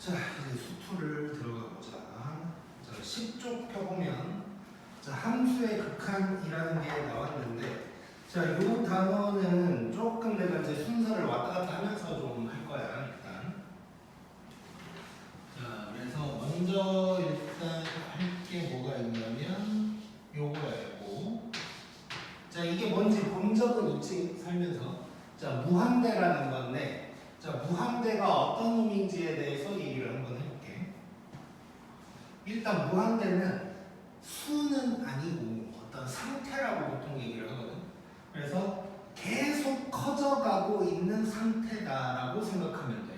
자, 이제 수투를 들어가 보자. 자, 10쪽 펴보면 자, 함수의 극한이라는 게 나왔는데 자, 요 단어는 조금 내가 이제 순서를 왔다 갔다 하면서 좀 할 거야, 일단. 자, 그래서 먼저 일단 할 게 뭐가 있냐면 요거야, 요거. 자, 이게 뭔지 본 적은 있지, 살면서. 자, 무한대라는 건데 자, 무한대가 어떤 놈인지에 대해서 얘기를 한번 해볼게. 일단 무한대는 수는 아니고 어떤 상태라고 보통 얘기를 하거든. 그래서 계속 커져가고 있는 상태다라고 생각하면 돼.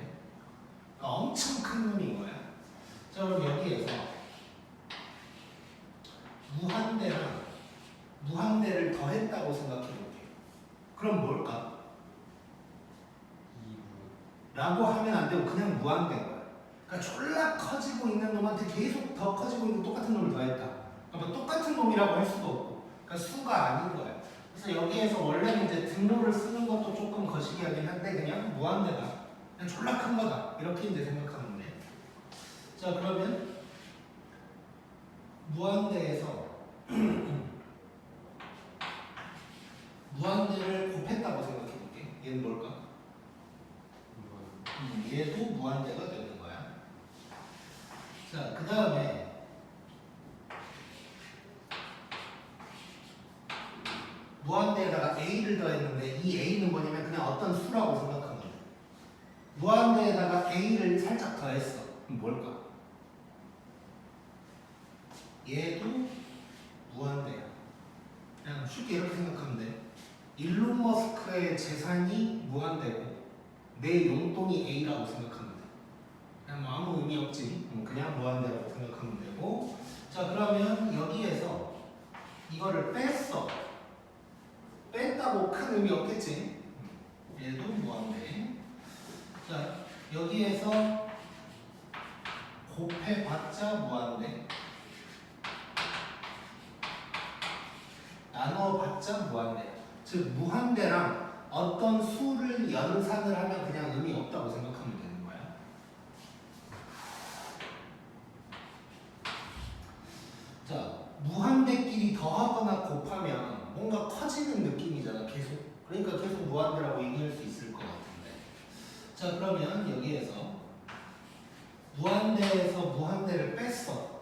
그러니까 엄청 큰 놈인 거야. 자, 그럼 여기에서 무한대를 더했다고 생각해볼게. 그럼 뭘까? 라고 하면 안 되고 그냥 무한대인 거야. 그러니까 졸라 커지고 있는 놈한테 계속 더 커지고 있는 똑같은 놈을 더했다. 그러니까 똑같은 놈이라고 할 수도 없고, 그러니까 수가 아닌 거야. 그래서 여기에서 원래는 이제 등호를 쓰는 것도 조금 거시기하긴 한데 그냥 무한대다. 그냥 졸라 큰 거다. 이렇게 이제 생각하면 돼. 자, 그러면 무한대에서 무한대를 곱했다고 생각해볼게. 얘는 뭘까? 얘도 무한대가 되는 거야. 자, 그 다음에 무한대에다가 a를 더했는데 이 a는 뭐냐면 그냥 어떤 수라고 생각하면 돼. 무한대에다가 a를 살짝 더했어. 그럼 뭘까? 얘도 무한대야. 그냥 쉽게 이렇게 생각하면 돼. 일론 머스크의 재산이 무한대고 내 용돈이 a라고 생각하면 돼. 그냥 뭐 아무 의미 없지. 그냥 무한대라고 생각하면 되고. 자, 그러면 여기에서 이거를 뺐어. 뺐다고 큰 의미 없겠지. 얘도 무한대. 자, 여기에서 곱해봤자 무한대. 나눠봤자 무한대. 즉 무한대랑 어떤 수를 연산을 하면 그냥 의미 없다고 생각하면 되는 거야. 자, 무한대끼리 더하거나 곱하면 뭔가 커지는 느낌이잖아, 계속. 그러니까 계속 무한대라고 얘기할 수 있을 것 같은데. 자, 그러면 여기에서 무한대에서 무한대를 뺐어.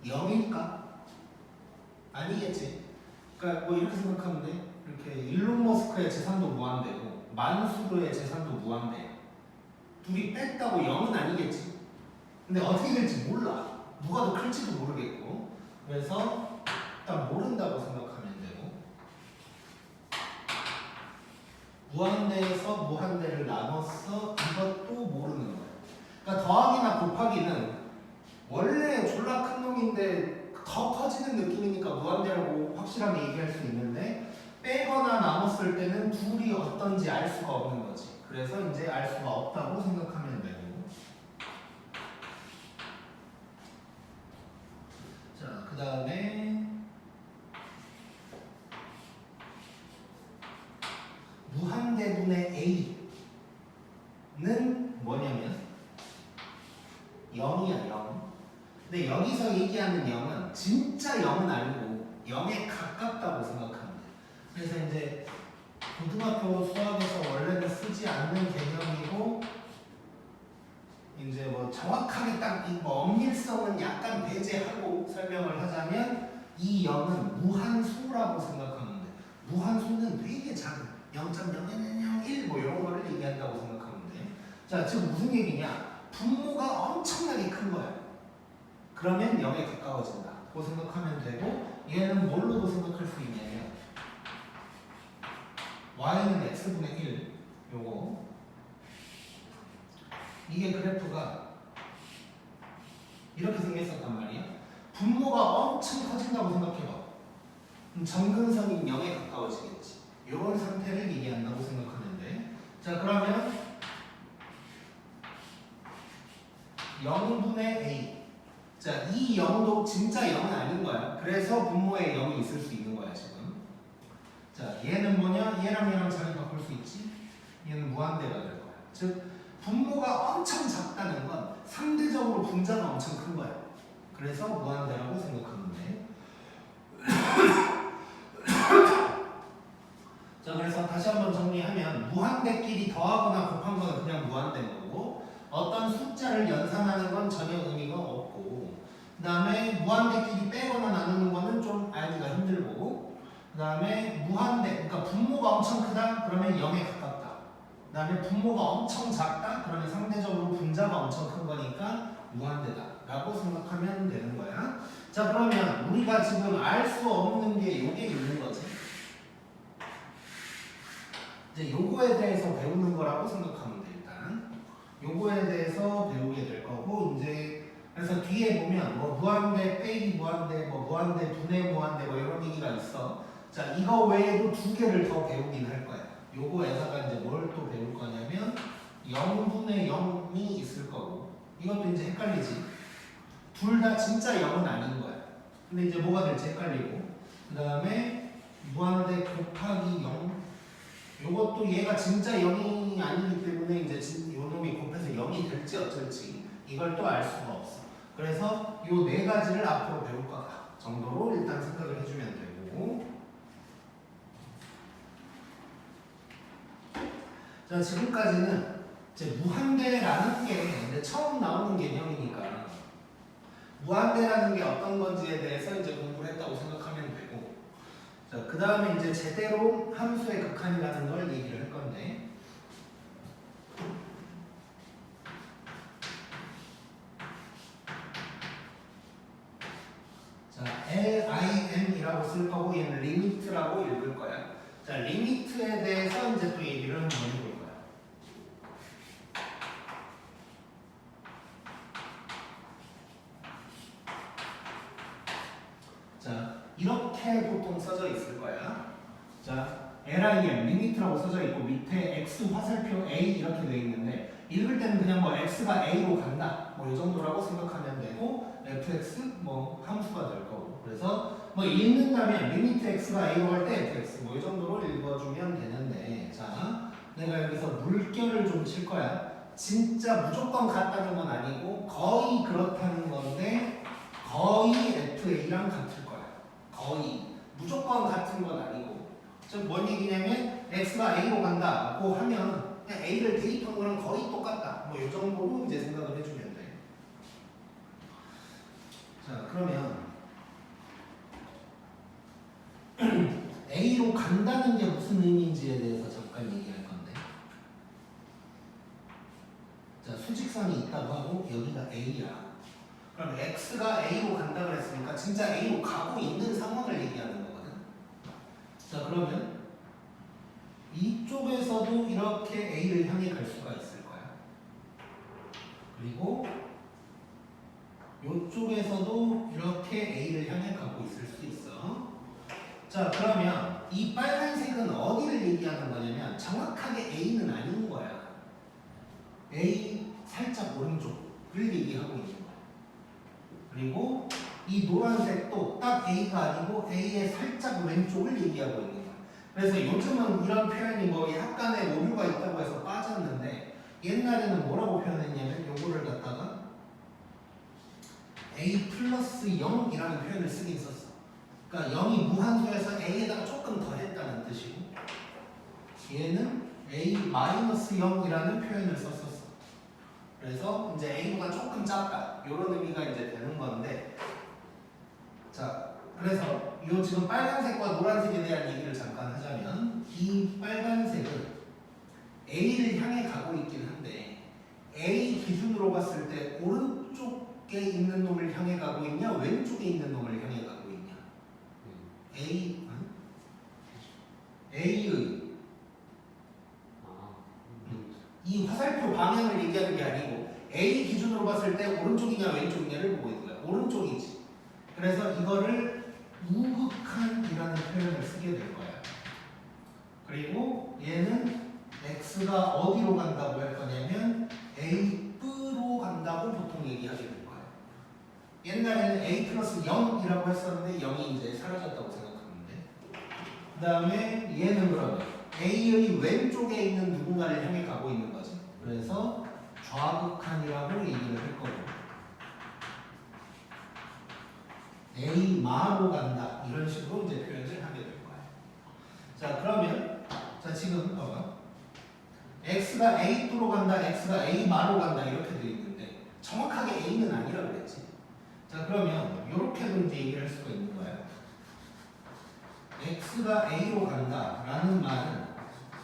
0일까? 아니겠지. 그러니까 뭐 이렇게 생각하면 돼. 이렇게 일론 머스크의 재산도 무한대고 만수르의 재산도 무한대. 둘이 뺐다고 0은 아니겠지. 근데 어떻게 될지 몰라. 누가 더 클지도 모르겠고. 그래서 일단 모른다고 생각하면 되고, 무한대에서 무한대를 나눴어. 이것도 모르는 거야. 그러니까 더하기나 곱하기는 원래 졸라 큰 놈인데 더 커지는 느낌이니까 무한대라고 확실하게 얘기할 수 있는데 빼거나 나눴을 때는 둘이 어떤지 알 수가 없는 거지. 그래서 이제 알 수가 없다고 생각하면 되고. 자, 그 다음에 무한대분의 a는 뭐냐면 0이야, 0. 근데 여기서 얘기하는 0은 진짜 0은 아니고 0에 가깝다고 생각하면 돼. 그래서 이제 고등학교 수학에서 원래는 쓰지 않는 개념이고 이제 뭐 정확하게 딱 이 뭐 엄밀성은 약간 배제하고 설명을 하자면 이 0은 무한수라고 생각하면 돼. 무한수는 되게 작은 0.00001 뭐 이런 거를 얘기한다고 생각하면 돼. 자, 지금 무슨 얘기냐? 분모가 엄청나게 큰 거야. 그러면 0에 가까워진다고 생각하면 되고, 얘는 뭘로도 생각할 수 있냐면 y는 x분의 1 요거 이게 그래프가 이렇게 생겼었단 말이야. 분모가 엄청 커진다고 생각해봐. 점근선이 0에 가까워지겠지. 이런 상태를 얘기한다고 생각하면 돼. 자, 그러면 0분의 a. 자, 이 0도 진짜 0은 아닌 거야. 그래서 분모에 0이 있을 수 있는 거야, 지금. 자, 얘는 뭐냐? 얘랑 얘랑 자리 바꿀 수 있지? 얘는 무한대가 될 거야. 즉, 분모가 엄청 작다는 건 상대적으로 분자가 엄청 큰 거예요. 그래서 무한대라고 생각하면 돼. 자, 그래서 다시 한번 정리하면 무한대끼리 더하거나 곱한 거는 그냥 무한대인 거고, 어떤 숫자를 연산하는 건 전혀 의미가 없고, 그 다음에 무한대끼리 빼거나 나누는 거는 좀 알기가 힘들고, 그 다음에 무한대, 그러니까 분모가 엄청 크다 그러면 0에 가깝다. 그 다음에 분모가 엄청 작다 그러면 상대적으로 분자가 엄청 큰 거니까 무한대다 라고 생각하면 되는 거야. 자, 그러면 우리가 지금 알 수 없는 게 요게 있는 거지. 이제 요거에 대해서 배우는 거라고 생각하면 돼. 일단 요거에 대해서 배우게 될 거고, 이제 그래서 뒤에 보면 뭐 무한대 빼기 무한대, 뭐 무한대 분해 무한대 뭐 이런 얘기가 있어. 자, 이거 외에도 두 개를 더 배우긴 할 거야. 요거에다가 이제 뭘 또 배울 거냐면 0분의 0이 있을 거고, 이것도 이제 헷갈리지. 둘 다 진짜 0은 아닌 거야. 근데 이제 뭐가 될지 헷갈리고, 그 다음에 무한대 곱하기 0, 요것도 얘가 진짜 0이 아니기 때문에 이제 요 놈이 곱해서 0이 될지 어쩔지 이걸 또 알 수가 없어. 그래서 요 네 가지를 앞으로 배울 거다 정도로 일단 생각을 해주면 되고, 자, 지금까지는 이제 무한대라는 게 이제 처음 나오는 개념이니까 무한대라는 게 어떤 건지에 대해서 이제 공부를 했다고 생각하면 되고, 자, 그 다음에 이제 제대로 함수의 극한이라는 걸 얘기를 할 건데, 자, LIM이라고 쓸 거고 얘는 리미트라고 읽을 거야. 자, 리미트에 대해서 이제 또 얘기를 한번 해볼 거야. 자, 이렇게 보통 써져 있을 거야. 자, LIM 리미트라고 써져 있고 밑에 X 화살표 A 이렇게 돼 있는데, 읽을 때는 그냥 뭐 X가 A로 간다 뭐 이 정도라고 생각하면 되고, fx 뭐 함수가 될 거고, 그래서 뭐 읽는다면 리미트 x가 a로 갈 때 fx 뭐 이 정도로 읽어주면 되는데, 자, 내가 여기서 물결을 좀 칠 거야. 진짜 무조건 같다는 건 아니고 거의 그렇다는 건데, 거의 fa랑 같을 거야. 거의 무조건 같은 건 아니고, 즉 뭔 얘기냐면 x가 a로 간다고 하면 그냥 a를 대입한 거랑 거의 똑같다 뭐 이 정도로 이제 생각을 해주면 돼. 자, 그러면 A로 간다는 게 무슨 의미인지에 대해서 잠깐 얘기할 건데, 자, 수직선이 있다고 하고 여기가 A야. 그럼 X가 A로 간다 그랬으니까 진짜 A로 가고 있는 상황을 얘기하는 거거든. 자, 그러면 이쪽에서도 이렇게 A를 향해 갈 수가 있을 거야. 그리고 이쪽에서도 이렇게 A를 향해 가고 있을 수 있어. 자, 그러면 이 빨간색은 어디를 얘기하는 거냐면 정확하게 A는 아닌 거야. A 살짝 오른쪽을 얘기하고 있는 거야. 그리고 이 노란색도 딱 A가 아니고 A의 살짝 왼쪽을 얘기하고 있는 거야. 그래서 요즘은 이런 표현이 뭐 약간의 오류가 있다고 해서 빠졌는데, 옛날에는 뭐라고 표현했냐면 요거를 갖다가 A 플러스 0이라는 표현을 쓰긴 썼어. 그러니까 0이 무한소에서 A에다가 조금 더 했다는 뜻이고, 얘는 A 마이너스 0이라는 표현을 썼었어. 그래서 이제 A보다 조금 작다 이런 의미가 이제 되는 건데, 자, 그래서 요 지금 빨간색과 노란색에 대한 얘기를 잠깐 하자면, 이 빨간색은 A를 향해 가고 있긴 한데 A 기준으로 봤을 때 오른쪽에 있는 놈을 향해 가고 있냐 왼쪽에 있는 놈을 향해 가고 있냐? A의 이 화살표 방향을 얘기하는 게 아니고 A 기준으로 봤을 때 오른쪽이냐 왼쪽이냐를 보고 있는 거야. 오른쪽이지. 그래서 이거를 우극한이라는 표현을 쓰게 될 거야. 그리고 얘는 X가 어디로 간다고 할 거냐면 A로 간다고 보통 얘기하게 될 거야. 옛날에는 A 플러스 0이라고 했었는데 0이 이제 사라졌다고 생각하면 돼. 그 다음에 얘는 그러면 A의 왼쪽에 있는 누군가를 향해 가고 있는 거지. 그래서 좌극한이라고 얘기를 할 거고 A 마로 간다 이런 식으로 이제 표현을 하게 될 거예요. 자 그러면 자 지금 봐봐 X가 A2로 간다, X가 A 마로 간다 이렇게 돼 있는데 정확하게 A는 아니라고 그랬지. 자 그러면 이렇게도 이제 얘기를 할 수가 있는 거예요. X가 A로 간다 라는 말은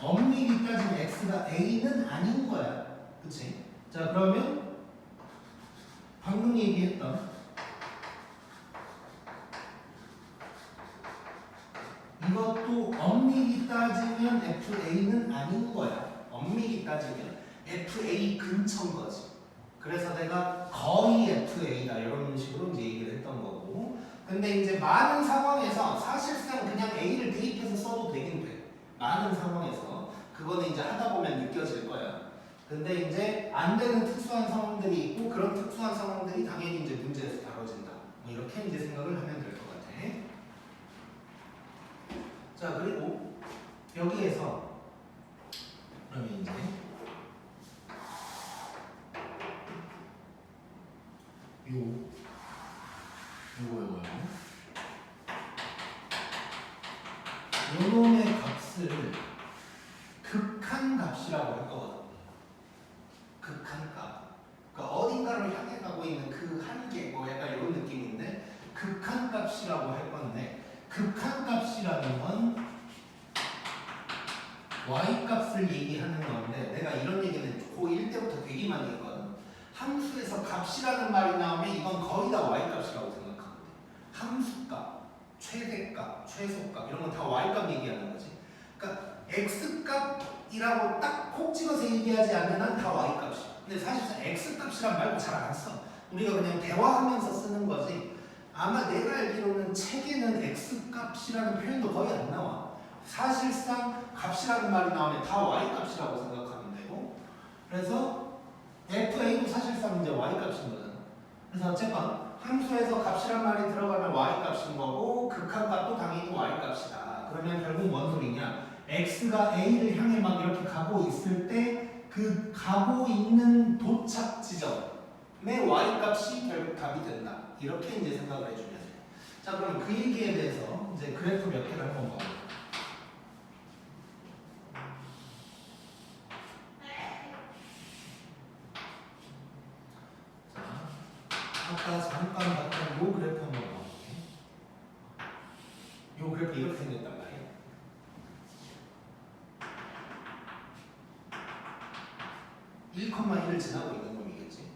엄밀히 따지면 X가 A는 아닌 거야. 그치? 자 그러면 방금 얘기했던 이것도 엄밀히 따지면 FA는 아닌 거야. 엄밀히 따지면 FA 근처인 거지. 그래서 내가 거의 FA다 이런 식으로 이제 얘기를 했던 거고. 근데 이제 많은 상황에서 사실상 그냥 A를 대입해서 써도 되긴 돼. 많은 상황에서 그거는 이제 하다 보면 느껴질 거야. 근데 이제 안 되는 특수한 상황들이 있고 그런 특수한 상황들이 당연히 이제 문제에서 다뤄진다. 뭐 이렇게 이제 생각을 하면 될 것 같아. 자 그리고 여기에서 그러면 이제 요거요. 요놈의 값을 극한값이라고 할 거거든. 극한값. 그러니까 어딘가를 향해 가고 있는 그 한계, 뭐 약간 이런 느낌인데 극한값이라고 할 건데 극한값이라는 건 y값을 얘기하는 건데 내가 이런 얘기는 고1 때부터 되게 많이 했거든. 함수에서 값이라는 말이 나오면 이건 거의 다 y값이라고 생각하면 돼. 함수값, 최대값, 최소값 이런 건 다 y값 얘기하는 거지. 그러니까 x값이라고 딱 콕 찍어서 얘기하지 않는 한 다 y값이야. 근데 사실상 x값이란 말도 잘 안 써. 우리가 그냥 대화하면서 쓰는 거지. 아마 내가 알기로는 책에는 x값이라는 표현도 거의 안 나와. 사실상 값이라는 말이 나오면 다 y값이라고 생각하면 되고 그래서 FA도 사실상 이제 y값인 거잖아. 그래서 어쨌건 함수에서 값이란 말이 들어가면 y값인 거고 극한값도 당연히 y값이다. 그러면 결국 뭔 소리냐? x가 a를 향해 막 이렇게 가고 있을 때 그 가고 있는 도착 지점의 y값이 결국 답이 된다. 이렇게 이제 생각을 해주면 돼. 자 그럼 그 얘기에 대해서 이제 그래프 몇 개를 한번 봐볼게요. 아까 잠깐 봤던 요 그래프 한번 봐볼게. 요 그래프 이렇게 생겼단 말이에요. (1, 1을) 지나고 있는 놈이겠지.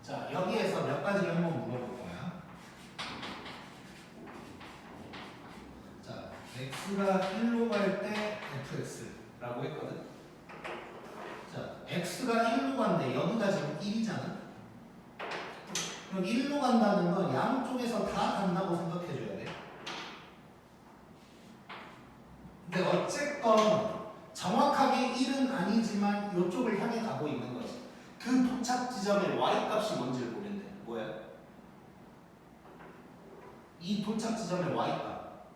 자 여기에서 몇 가지 한번 물어볼 거야. 자 x가 1로 갈 때 fx라고 했거든. 자 x가 1로 간대. 여기가 지금 1이잖아. 그럼 1로 간다는 건 양쪽에서 다 간다고 생각해줘야 돼. 근데 어쨌건 정확하게 1은 아니지만 이쪽을 향해 가고 있는 거지. 그 도착 지점의 y값이 뭔지를 보면 돼. 뭐야? 이 도착 지점의 y값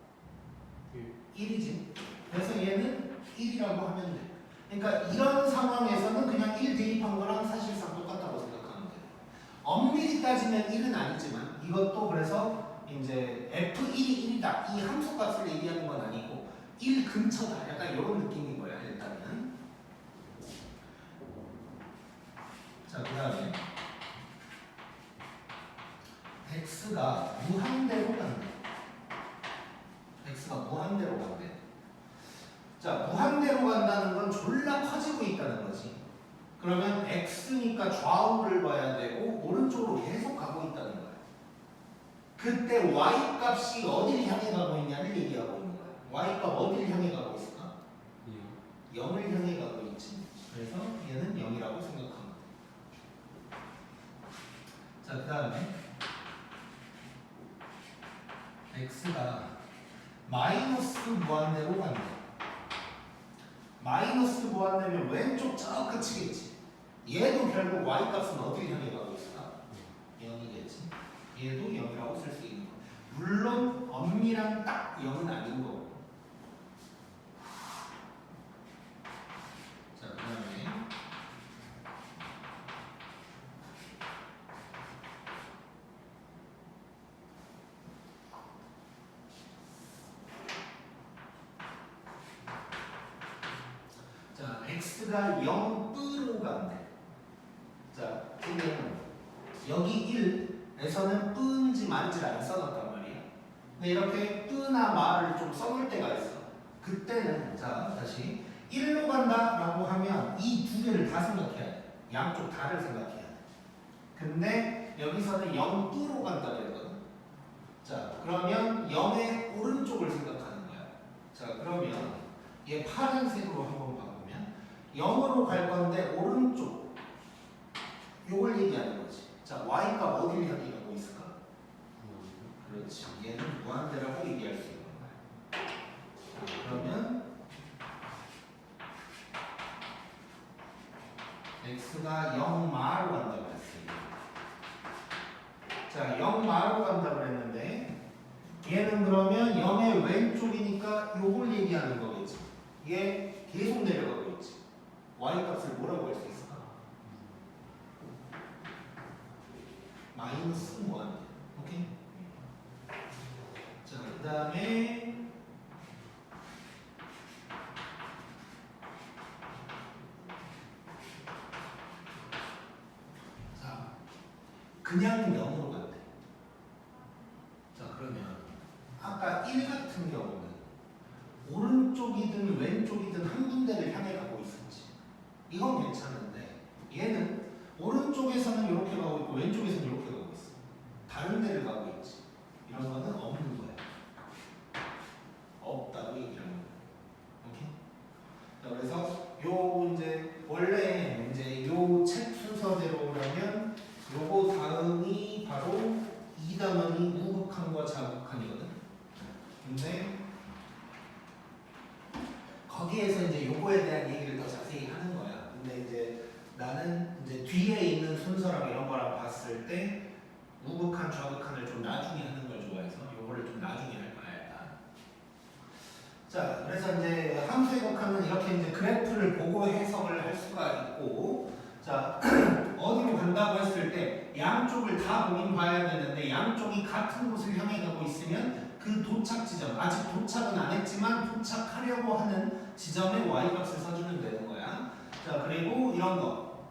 1이지. 그래서 얘는 1이라고 하면 돼. 그러니까 이런 상황에서는 그냥 1 대입한 거랑 사실상 똑같다고 생각하면 돼. 엄밀히 따지면 1은 아니지만 이것도 그래서 이제 f1이 1이다 이 함수값을 얘기하는 건 아니고 1 근처다 약간 이런 느낌인 거야 일단은. 자 그 다음에 x가 무한대로 간대. x가 무한대로 간대. 자 무한대로 간다는 건 졸라 커지고 있다는 거지. 그러면 x니까 좌우를 봐야 되고 오른쪽으로 계속 가고 있다는 거야. 그때 y값이 어디를 향해 가고 있냐를 얘기하고 있는 거야. y값 어디를 향해 가고 있을까? 0을 향해 가고 있지. 그래서 얘는 0이라고 생각합니다. 자 그 다음에 x가 마이너스 무한대로 간다. 마이너스 무한대면 왼쪽 저 끝이겠지. 얘도 결국 y값은 어디를 향해 가고 있을까? 0이겠지. 얘도 0이라고 쓸 수 있는 거. 물론 엄밀한 딱 0은 아닌 거고. 자, 그 다음에 x가 0으로 간대. 자, 지금 여기 1에서는 뿌인지 만지를 안 써놨단 말이야. 근데 이렇게 뿌나 마를 좀 써놓을 때가 있어. 그때는 자 다시 1로 간다라고 하면 이 두 개를 다 생각해야 돼. 양쪽 다를 생각해야 돼. 근데 여기서는 0으로 간다 그랬거든. 자 그러면 0의 오른쪽을 생각하는 거야. 자 그러면 얘 파란색으로 한번 바꾸면 0으로 갈 건데 오른쪽 요걸 얘기하는 거지. 자 y가 어디를 향해 가고 있을까? 그렇지. 얘는 무한대라고 얘기할 수 있는 거야. 자, 그러면 x가 0마로 간다고 했어요. 자 0마로 간다고 그랬는데 얘는 그러면 0의 왼쪽이니까 요걸 얘기하는 거겠지. 얘 계속 내려가고 있지. y 값을 뭐라고 할 수 있을까? 마이너스 무한대. 오케이? 자, 그 다음에 자, 그냥 0으로 간대. 자, 그러면 아까 1 같은 경우는 오른쪽이든 왼쪽이든 한 군데를 향해 가고 있었지. 이건 괜찮은데 얘는 오른쪽에서는 이렇게 가고 있고 왼쪽에서는 이렇게 가고 있어. 다른 데를 가고 있지. 이런 거는 없는 거야. 없다고 얘기하는 거야. 오케이? 자, 그래서 요 이제 원래 이제 요 책 순서대로라면 요거 다음이 바로 2단원이 우극한과 자극한이거든. 근데 거기에서 이제 요거에 대한 얘기를 더 자세히 하는 거야. 근데 이제 나는 이제 뒤에 있는 순서랑 이런 거랑 봤을 때 우극한, 좌극한을 좀 나중에 하는 걸 좋아해서 요거를 좀 나중에 할 거야. 자, 그래서 이제 함수의 극한은 이렇게 이제 그래프를 보고 해석을 할 수가 있고, 자 어디로 간다고 했을 때 양쪽을 다 보긴 봐야 되는데 양쪽이 같은 곳을 향해 가고 있으면 그 도착 지점, 아직 도착은 안 했지만 도착하려고 하는 지점에 y-값을 써주면 되는 거야. 자 그리고 이런 거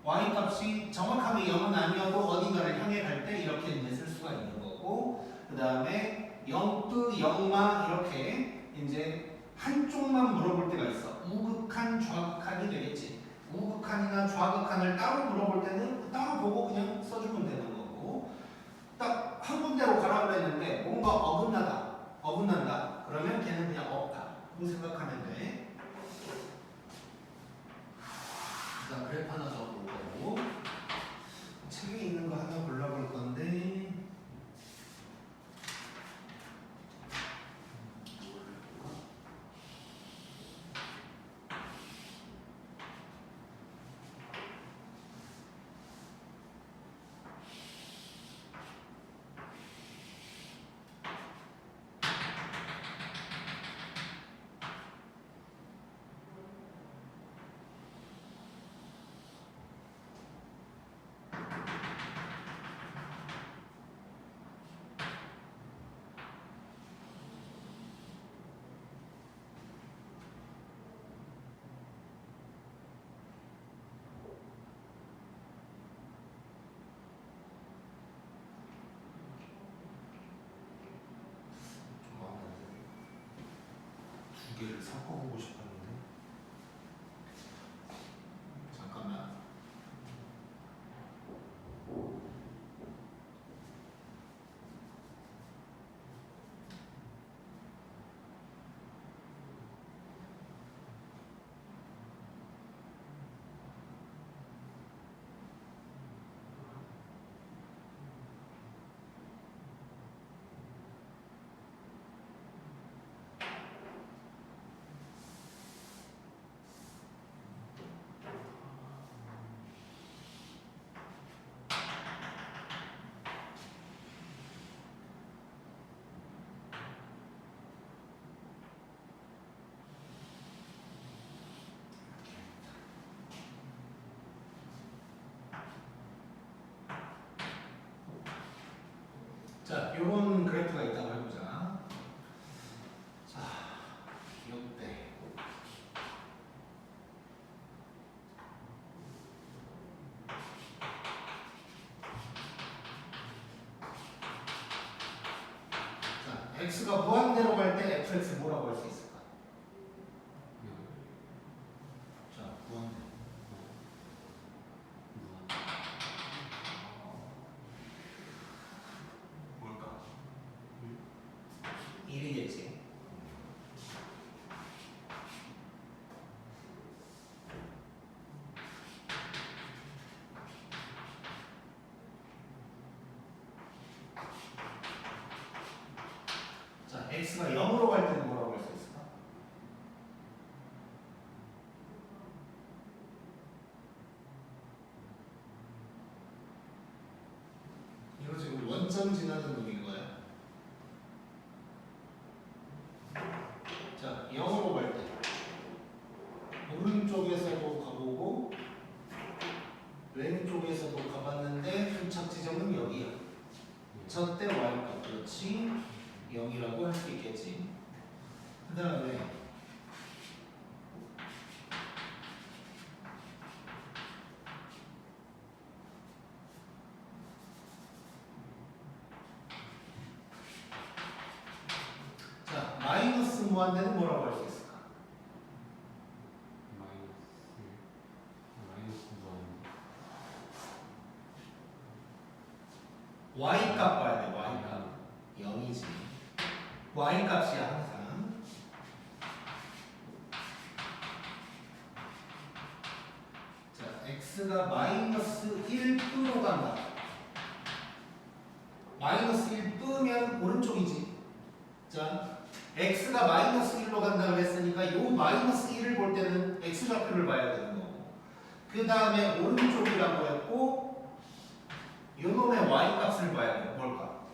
y-값이 정확하게 0은 아니어도 어딘가를 향해 갈 때 이렇게 이제 쓸 수가 있는 거고, 그 다음에 0도 0마 이렇게 이제 한쪽만 물어볼 때가 있어. 우극한, 좌극한이 되겠지. 우극한이나 좌극한을 따로 물어볼 때는 따로 보고 그냥 써주면 되는 거고, 딱 한 군데로 가라 그랬는데 뭔가 어긋난다. 그러면 걔는 그냥 없다. 그렇게 생각하면 돼. 자, 그래프 하나 더 보고 책에 있는 거 하나 골라볼 건데. 두 개를 섞어보고 싶었는데 잠깐만. 자, 요런 그래프가 있다고 해보자. 자, 요때 x가 무한대로 갈 때 fx 뭐라고 할 수 있을까? 자, 무한대. 뭘까? 1이겠지. 자, x가 0으로 갈 때는 뭐라고 할 수 있을까? 이거 지금 원점 지나는 놈인 거야. 자, 0으로 갈 때 오른쪽에서도 가보고 왼쪽에서도 가봤는데 도착 지점은 여기야. 저때 y값 그렇지 0이라고 할 수 있겠지. 그 다음에 자, 마이너스 무한대는 뭐라고 할 수 있을까? y 값 봐야 돼. y 값 0이지. y 값이야 항상. 자, x가 마이너스 1로 간다. 마이너스 1 뜨면 오른쪽이지. 자, x가 마이너스 1로 간다 그랬으니까 요 마이너스 1을 볼 때는 x좌표를 봐야 되는 거고, 그 다음에 오른쪽이라고 했고 요 놈의 y 값을 봐야 돼. 뭘까?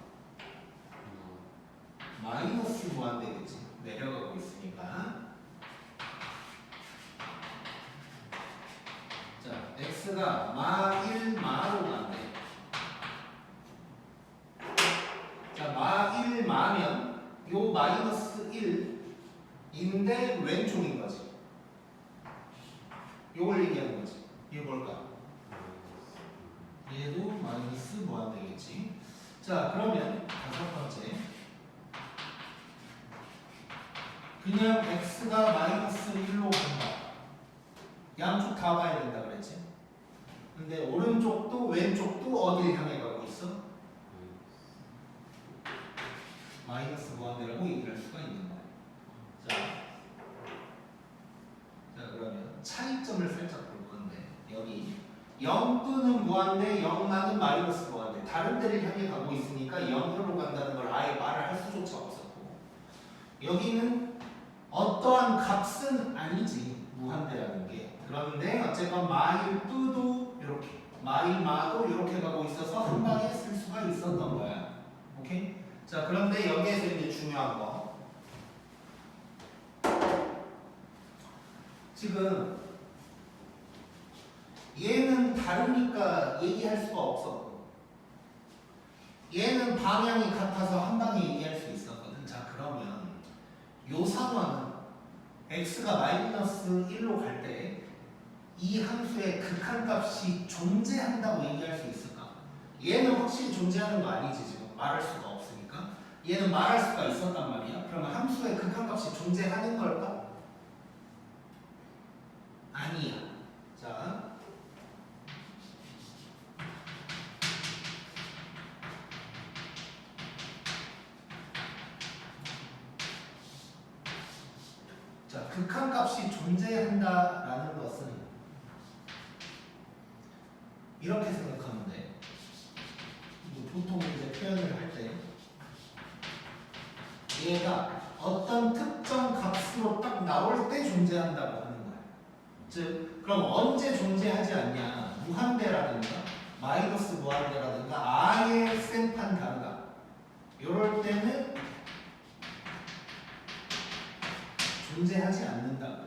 마이너스 무한대겠지. 내려가고 있으니까. 자, x가 마1 마로 간대. 자, 마1 마면 요 마이너스 1인데 왼쪽인 거지. 요걸 얘기하는 거지. 이게 뭘까? 얘도 마이너스 무한대겠지. 자, 그러면 다섯 번째. 그냥 x가 마이너스 1로 간다. 양쪽 다 가야 된다 그랬지. 근데 오른쪽도 왼쪽도 어딜 향해 가고 있어? 마이너스 무한대라고 얘기를 할 수가 있는 거야. 자, 그러면 차이점을 살짝 볼 건데 여기 0 또는 무한대, 0만은 마이너스 무한대. 다른 데를 향해 가고 있으니까 0으로 간다는 걸 아예 말을 할 수조차 없었고, 여기는 어떠한 값은 아니지 무한대라는 게. 그런데 어쨌건 마일 뿌도 이렇게, 마일 마도 이렇게 가고 있어서 한 방에 쓸 수가 있었던 거야. 오케이? 자, 그런데 여기에서 이제 중요한 거, 지금 얘는 다르니까 얘기할 수가 없어. 얘는 방향이 같아서 한 방에 얘기할 수 있었거든. 자, 그러면 요 상황은 x가 마이너스 1로 갈 때 이 함수의 극한값이 존재한다고 얘기할 수 있을까? 얘는 확실히 존재하는 거 아니지. 지금 말할 수가 없으니까. 얘는 말할 수가 있었단 말이야. 그러면 함수의 극한값이 존재하는 걸까? 아니야. 자, 극한값이 존재한다라는 것은 이렇게 생각하면 돼. 보통 이제 표현을 할 때 얘가 어떤 특정 값으로 딱 나올 때 존재한다고 하는 거야. 즉, 그럼 언제 존재하지 않냐? 무한대라든가 마이너스 무한대라든가 아예 생판 다르다. 이럴 때는 존재하지 않는다.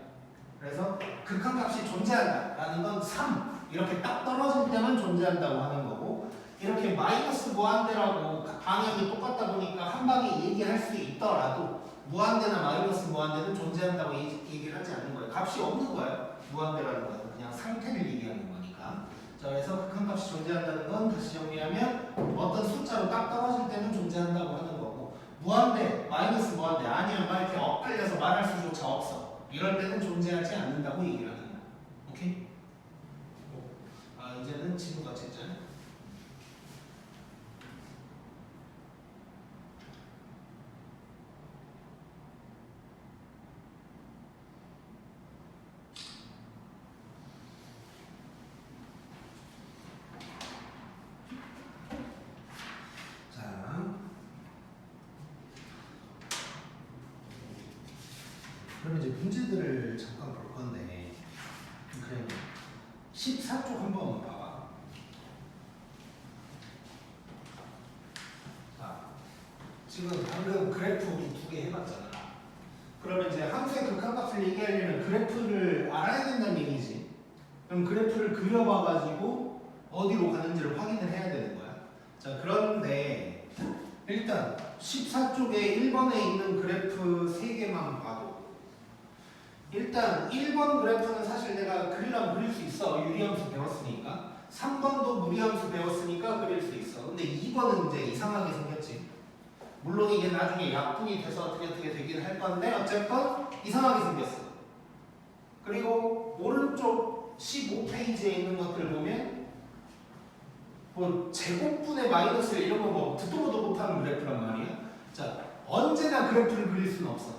그래서 극한값이 존재한다라는 건 3 이렇게 딱 떨어질 때만 존재한다고 하는 거고, 이렇게 마이너스 무한대라고 방향이 똑같다 보니까 한 방에 얘기할 수 있더라도 무한대나 마이너스 무한대는 존재한다고 얘기를 하지 않는 거예요. 값이 없는 거예요. 무한대라는 것은 그냥 상태를 얘기하는 거니까. 자, 그래서 극한값이 존재한다는 건 다시 정리하면 어떤 숫자로 딱 떨어질 때는 존재한다고 하는 거고, 무한대, 마이너스 무한대 아니면 막 이렇게 엇갈려서 말할 수조차 없어. 이럴 때는 존재하지 않는다고 얘기를 하는 거야. 오케이? 이제는 지구가 진짜. 그러면 이제 문제들을 잠깐 볼 건데, 그래 14쪽 한번 봐봐. 자, 지금 방금 그래프 우리 2개 해봤잖아. 그러면 이제 함수의 극한값을 얘기하려면 그래프를 알아야 된다는 얘기지. 그럼 그래프를 그려봐가지고 어디로 가는지를 확인을 해야 되는 거야. 자, 그런데 일단 14쪽에 1번에 있는 그래프 3개만 봐도 일단 1번 그래프는 사실 내가 그리려면 그릴 수 있어. 유리함수 배웠으니까. 3번도 무리함수 배웠으니까 그릴 수 있어. 근데 2번은 이제 이상하게 생겼지. 물론 이게 나중에 약분이 돼서 어떻게 되긴 할 건데 어쨌건 이상하게 생겼어. 그리고 오른쪽 15페이지에 있는 것들 보면 뭐 제곱분의 마이너스 이런 거 뭐 듣도 보도 못하는 그래프란 말이야. 자, 언제나 그래프를 그릴 수는 없어.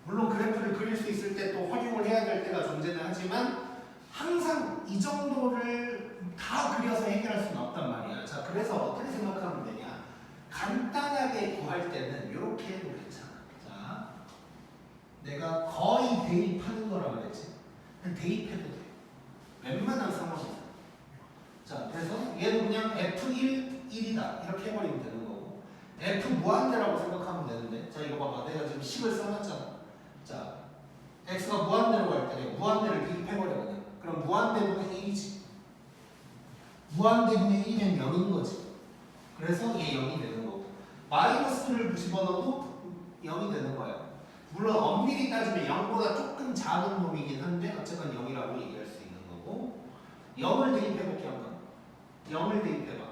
물론 그래프를 그릴 수 있을 때 또 활용을 해야 될 때가 존재는 하지만 항상 이 정도를 다 그려서 해결할 수는 없단 말이야. 자, 그래서 어떻게 생각하면 되냐? 간단하게 구할 때는 이렇게 해도 괜찮아. 자, 내가 거의 대입하는 거라고 그랬지. 그냥 대입해도 돼. 웬만한 상황에서. 자, 그래서 얘는 그냥 F1, 1이다. 이렇게 해버리면 되는 거고. F 무한대라고 생각하면 되는데. 자, 이거 봐봐. 내가 지금 10을 써놨잖아. 자, x가 무한대로 갈 때 무한대를 대입해버려 그냥. 그럼 무한대분의 1이지. 무한대분의 1이면 0인 거지. 그래서 얘 0이 되는 거고. 마이너스를 집어넣어도 0이 되는 거야. 물론 엄밀히 따지면 0보다 조금 작은 놈이긴 한데 어쨌건 0이라고 얘기할 수 있는 거고. 0을 대입해볼게 한번. 0을 대입해봐.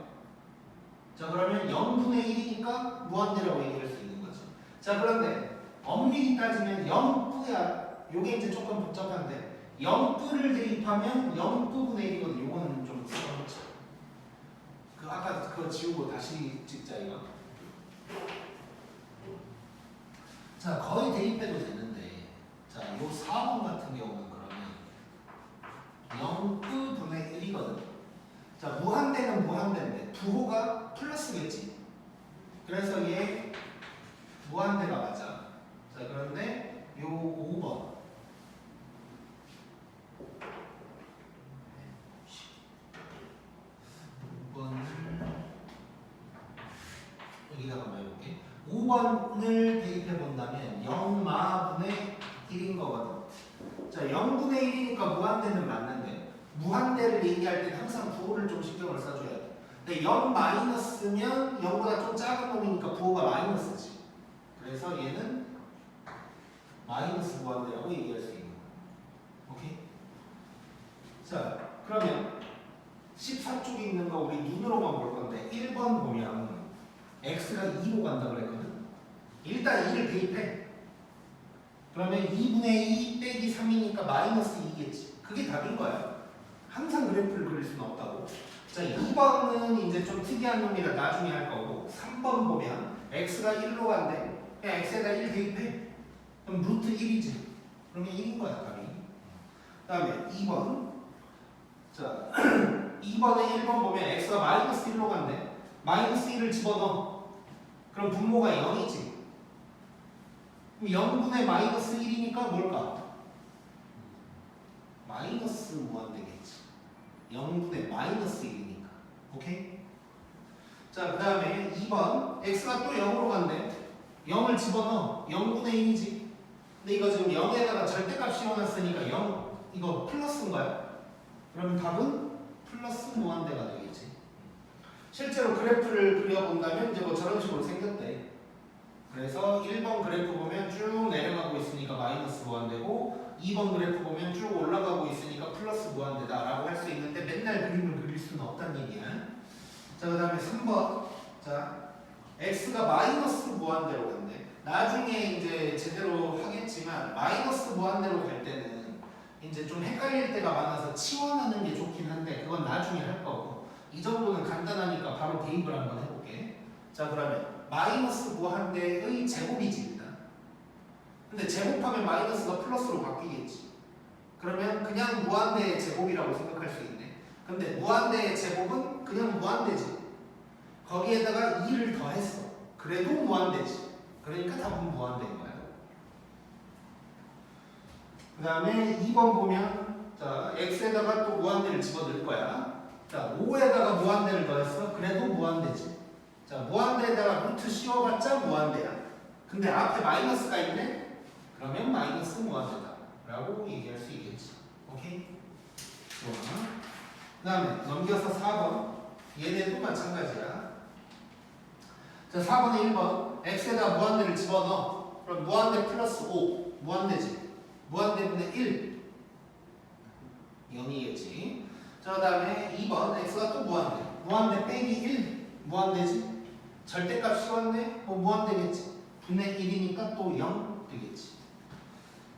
자, 그러면 0분의 1이니까 무한대라고 얘기할 수 있는 거지. 자, 그런데 엄밀히 따지면 0뿌야. 요게 이제 조금 복잡한데 0뿌를 대입하면 0뿌분의 1이거든. 요거는 좀 써놓자. 그 아까 그거 지우고 다시 찍자 이거. 자, 거의 대입해도 되는데 자, 요 4번 같은 경우는 그러면 0뿌분의 1이거든. 자, 무한대는 무한대인데 부호가 플러스겠지. 그래서 얘 무한대가 맞아. 자, 그런데 요 5번 5번을 여기다가 한번 해볼게. 5번을 대입해 본다면 0마분의 1인 거거든. 자, 0분의 1이니까 무한대는 맞는데 무한대를 얘기할 때 항상 부호를 좀 신경을 써줘야 돼. 근데 0 마이너스면 0보다 좀 작은 놈이니까 부호가 마이너스지. 그래서 얘는 마이너스 무한대라고 얘기할 수 있는 거야. 오케이? 자, 그러면 14쪽에 있는 거 우리 눈으로만 볼 건데 1번 보면 x가 2로 간다 그랬거든. 일단 2를 대입해. 그러면 2분의 2 빼기 3이니까 마이너스 2겠지. 그게 답인 거야. 항상 그래프를 그릴 수는 없다고. 자, 2번은 이제 좀 특이한 놈이라 나중에 할 거고 3번 보면 x가 1로 간대. 그냥 x에다 1 대입해. 그럼 루트 1이지. 그러면 1인 거야, 답이. 그 다음에 2번. 자, 2번에 1번 보면 x가 마이너스 1로 간대. 마이너스 1을 집어넣어. 그럼 분모가 0이지. 그럼 0분의 마이너스 1이니까 뭘까? 마이너스 무한대겠지. 0분의 마이너스 1이니까. 오케이? 자, 그 다음에 2번. x가 또 0으로 간대. 0을 집어넣어. 0분의 1이지. 근데 이거 지금 0에다가 절대값 씌워놨으니까 0, 이거 플러스인 거야. 그러면 답은 플러스 무한대가 되겠지. 실제로 그래프를 그려본다면 이제 뭐 저런 식으로 생겼대. 그래서 1번 그래프 보면 쭉 내려가고 있으니까 마이너스 무한대고 2번 그래프 보면 쭉 올라가고 있으니까 플러스 무한대다라고 할 수 있는데 맨날 그림을 그릴 수는 없다는 얘기야. 자, 그 다음에 3번. 자, x가 마이너스 무한대로 간대. 나중에 이제 제대로 하겠지만 마이너스 무한대로 갈 때는 이제 좀 헷갈릴 때가 많아서 치환하는 게 좋긴 한데 그건 나중에 할 거고 이 정도는 간단하니까 바로 대입을 한번 해볼게. 자 그러면 마이너스 무한대의 제곱이지 일단. 근데 제곱하면 마이너스가 플러스로 바뀌겠지. 그러면 그냥 무한대의 제곱이라고 생각할 수 있네. 근데 무한대의 제곱은 그냥 무한대지. 거기에다가 2를 더했어. 그래도 무한대지. 그러니까 답은 무한대인 거야. 그 다음에 2번 보면 자 x에다가 또 무한대를 집어넣을 거야. 자 5에다가 무한대를 더했어. 그래도 무한대지. 자 무한대에다가 루트 씌워봤자 무한대야. 근데 앞에 마이너스가 있네? 그러면 마이너스 무한대다 라고 얘기할 수 있겠지. 오케이? 좋아. 그 다음에 넘겨서 4번 얘네도 마찬가지야. 자 4번에 1번 x에다 무한대를 집어넣어. 그럼 무한대 플러스 5 무한대지. 무한대분의 1 0이겠지. 자 그 다음에 2번 x가 또 무한대. 무한대 빼기 1 무한대지. 절대값 씌웠네? 뭐 무한대겠지. 분의 1이니까 또 0 되겠지.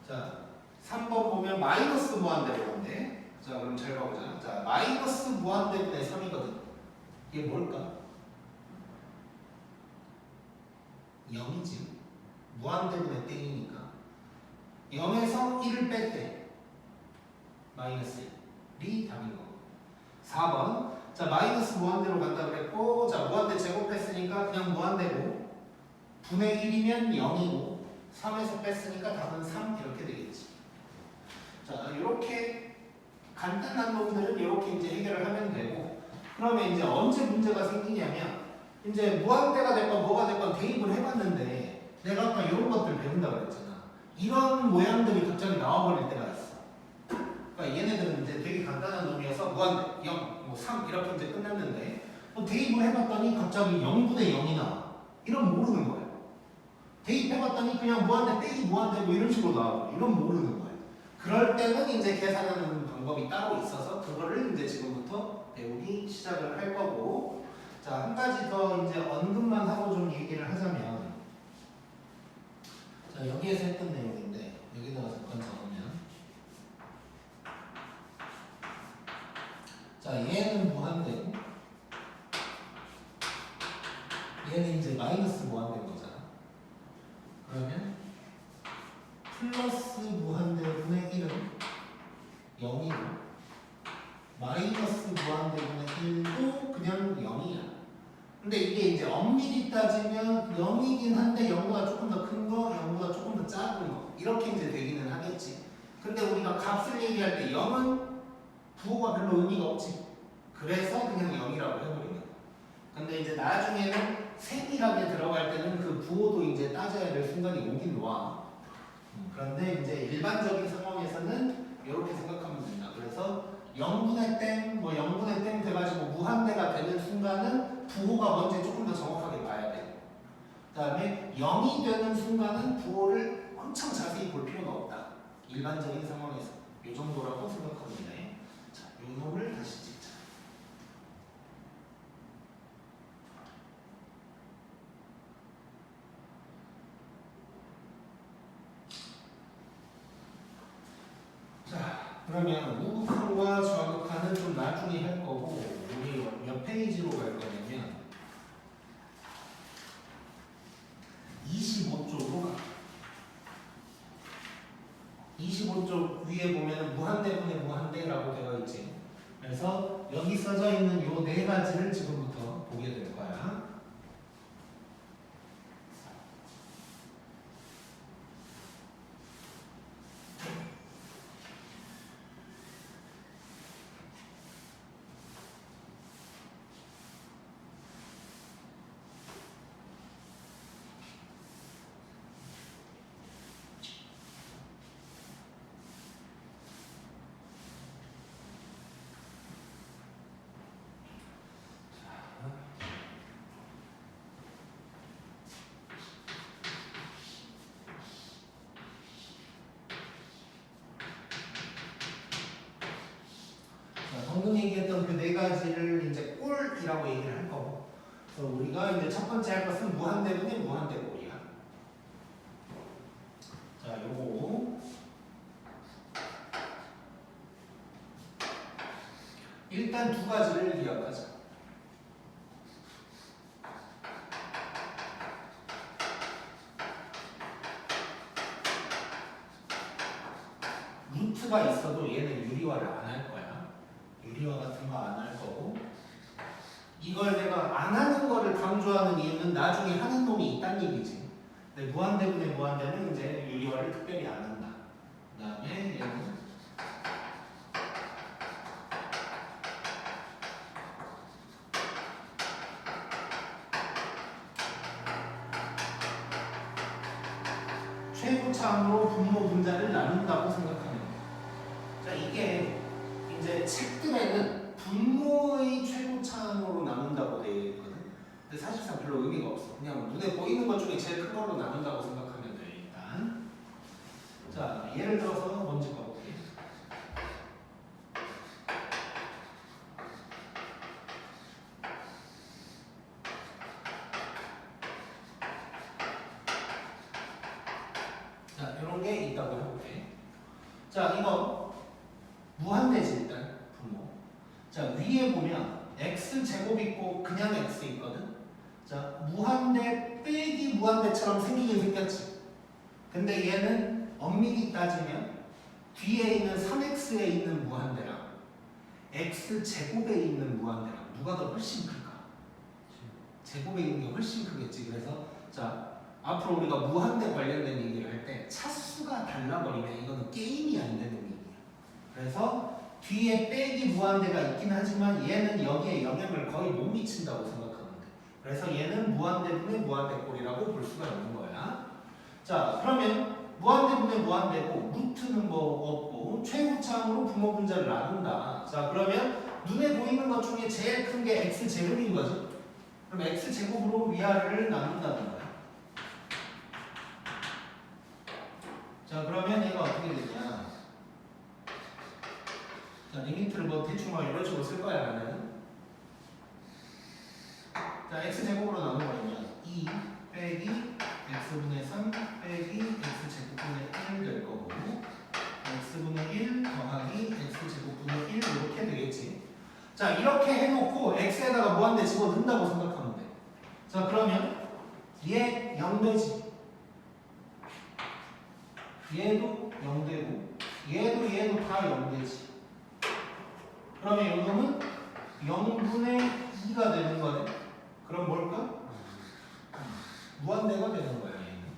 자 3번 보면 마이너스 무한대로 간대. 자 그럼 잘 봐보자. 자 마이너스 무한대분의 3이거든. 이게 뭘까? 0이지. 무한대분의 땡이니까 0에서 1을 뺄 때 마이너스 1이 답인 거고. 4번 자 마이너스 무한대로 간다 그랬고 자 무한대 제곱했으니까 그냥 무한대고 분의 1이면 0이고 3에서 뺐으니까 답은 3 이렇게 되겠지. 자 이렇게 간단한 놈들은 이렇게 이제 해결을 하면 되고 그러면 이제 언제 문제가 생기냐면 이제 무한대가 됐건 뭐가 됐건 대입을 해봤는데 내가 아까 이런 것들 배운다 그랬잖아. 이런 모양들이 갑자기 나와버릴 때가 있어. 그러니까 얘네들은 이제 되게 간단한 놈이어서 무한대 0, 뭐 3 이렇게 이제 끝났는데 대입을 해봤더니 갑자기 0분의 0이 나와. 이러면 모르는 거야. 대입해봤더니 그냥 무한대 빼기 무한대 뭐 이런 식으로 나와. 이러면 모르는 거야. 그럴 때는 이제 계산하는 방법이 따로 있어서 그거를 이제 지금부터 배우기 시작을 할 거고 자, 한 가지 더 이제 언급만 하고 좀 얘기를 하자면 자, 여기에서 했던 내용인데 여기다가 잠깐 적으면 자, 얘는 무한대고 얘는 이제 마이너스 무한대인 거잖아. 그러면 플러스 무한대분의 1은 0이고 마이너스 무한대분의 1도 그냥 0이야. 근데 이게 이제 엄밀히 따지면 0이긴 한데 0보다 조금 더 큰 거, 0보다 조금 더 작은 거 이렇게 이제 되기는 하겠지. 근데 우리가 값을 얘기할 때 0은 부호가 별로 의미가 없지. 그래서 그냥 0이라고 해버리는 거야. 근데 이제 나중에는 세밀하게 들어갈 때는 그 부호도 이제 따져야 될 순간이 오긴 와. 그런데 이제 일반적인 상황에서는 이렇게 생각하면 된다. 그래서 0분의 땡, 뭐 0분의 땡 돼가지고 무한대가 되는 순간은 부호가 뭔지 조금 더 정확하게 봐야 돼. 그 다음에 0이 되는 순간은 부호를 엄청 자세히 볼 필요가 없다. 일반적인 상황에서 이 정도라고 생각합니다. 자, 요 놈을 다시 찍자. 자, 그러면 우극한과 좌극한은 좀 나중에 할 거고 우리 몇 페이지로 갈 거냐면 25쪽으로 가. 25쪽 위에 보면 무한대분의 무한대라고 되어 있지. 그래서 여기 써져 있는 요 네 가지를 지금부터 보게 될 거야. 방금 얘기했던 그 네 가지를 이제 꼴이라고 얘기를 할 거고 그래서 우리가 이제 첫 번째 할 것은 무한대분의 무한대꼴이야. 자, 요거 일단 두 가지를 기억하자. 루트가 있어도 얘는 유리화를 안 할 거야. 유리화 같은 거 안 할 거고. 이걸 내가 안 하는 거를 강조하는 이유는 나중에 하는 놈이 있다는 얘기지. 근데 무한대분의 무한대는 이제 유리화를 특별히 안 한다. 그 다음에 얘는 최고차항으로 분모 분자를 나눈다고 생각하면 돼. 자, 이게 이제 책들에는 분모의 최고차항으로 나눈다고 되어 있거든. 근데 사실상 별로 의미가 없어. 그냥 눈에 보이는 것 중에 제일 큰 걸로 나눈다고 생각하면 돼, 일단. 자, 예를 들어서 먼저 가볼게. 자, 이런 게 있다고 해볼게. 자, 이거 무한대지 일단 분모. 자, 위에 보면 x제곱 있고 그냥 x 있거든. 자, 무한대 빼기 무한대처럼 생기긴 생겼지. 근데 얘는 엄밀히 따지면 뒤에 있는 3x에 있는 무한대랑 x제곱에 있는 무한대랑 누가 더 훨씬 클까? 제곱에 있는 게 훨씬 크겠지. 그래서 자, 앞으로 우리가 무한대 관련된 얘기를 할 때 차수가 달라버리면 이거는 게임이 안 되는 얘기야. 그래서 뒤에 빼기 무한대가 있긴 하지만 얘는 여기에 영향을 거의 못 미친다고 생각하면 돼. 그래서 얘는 무한대분의 무한대꼴이라고 볼 수가 있는 거야. 자, 그러면 무한대분의 무한대고 루트는 뭐 없고 최고차항으로 분모 분자를 나눈다. 자, 그러면 눈에 보이는 것 중에 제일 큰 게 x제곱인 거죠. 그럼 x제곱으로 위아래를 나눈다는 거야. 자, 그러면 얘가 어떻게 되냐? 자, 리미트를 뭐 대충 막 이런 식으로 쓸 거야, 나는. 자, x제곱으로 나눠버리면 2 빼기 x분의 3 빼기 x제곱분의 1 될 거고 x분의 1 더하기 x제곱분의 1 이렇게 되겠지. 자, 이렇게 해놓고 x에다가 무한대 집어넣는다고 생각하면 돼. 자, 그러면 얘 0되지. 얘도 0되고 얘도 다 0되지. 그러면 요놈은 0분의 2가 되는 거네. 그럼 뭘까? 무한대가 되는 거야, 얘는.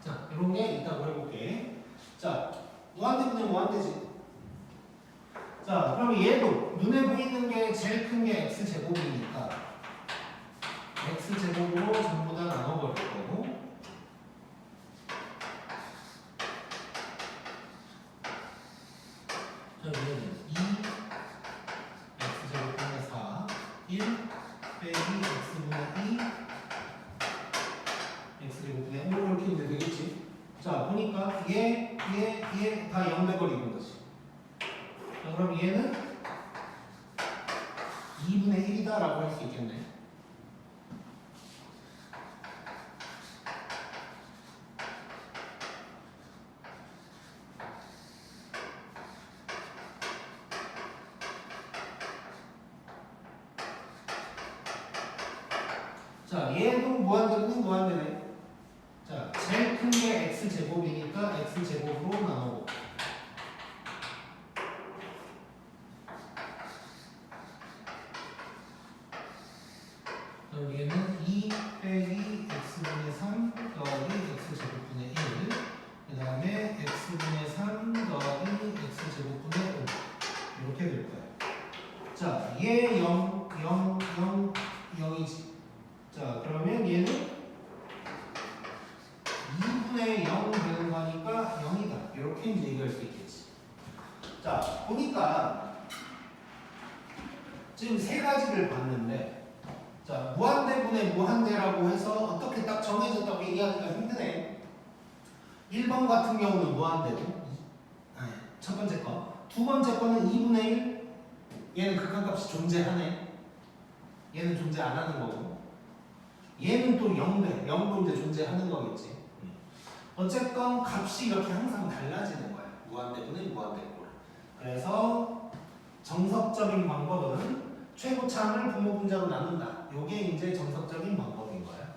자, 이런 게 있다고 해볼게. 자, 무한대분의 무한대지. 자, 그럼 얘도 눈에 보이는 게 제일 큰 게 x제곱이니까 x제곱으로 전부 다 나눠버릴 거고 자, 얘는 2 x제곱분의 4 1 빼기 x분의 2 x제곱분의 5 이렇게 이제 되겠지. 자, 보니까 얘 다 0 돼버리는 거지. 자, 그럼 얘는 2분의 1이다 라고 할 수 있겠네. 자, 얘도 무한대는 무한대네. 자, 제일 큰 게 x제곱이니까 x제곱으로 나누고 그럼 얘는 2 빼기 x분의 3 더하기 x제곱분의 1 그 다음에 x분의 3 더하기 x제곱분의 5 이렇게 될 거야. 자, 얘 0, 0, 0, 0이지. 자, 그러면 얘는 2분의 0 되는 거니까 0이다. 이렇게 이제 1번 같은 경우는 무한대고 첫 번째 거. 두 번째 거는 2분의 1. 얘는 극한값이 존재하네. 얘는 존재 안 하는 거고. 얘는 또 0대. 0도 이제 존재하는 거겠지. 어쨌건 값이 이렇게 항상 달라지는 거야. 무한대분의 무한대꼴. 그래서 정석적인 방법은 최고차항을 분모 분자로 나눈다. 요게 이제 정석적인 방법인 거야.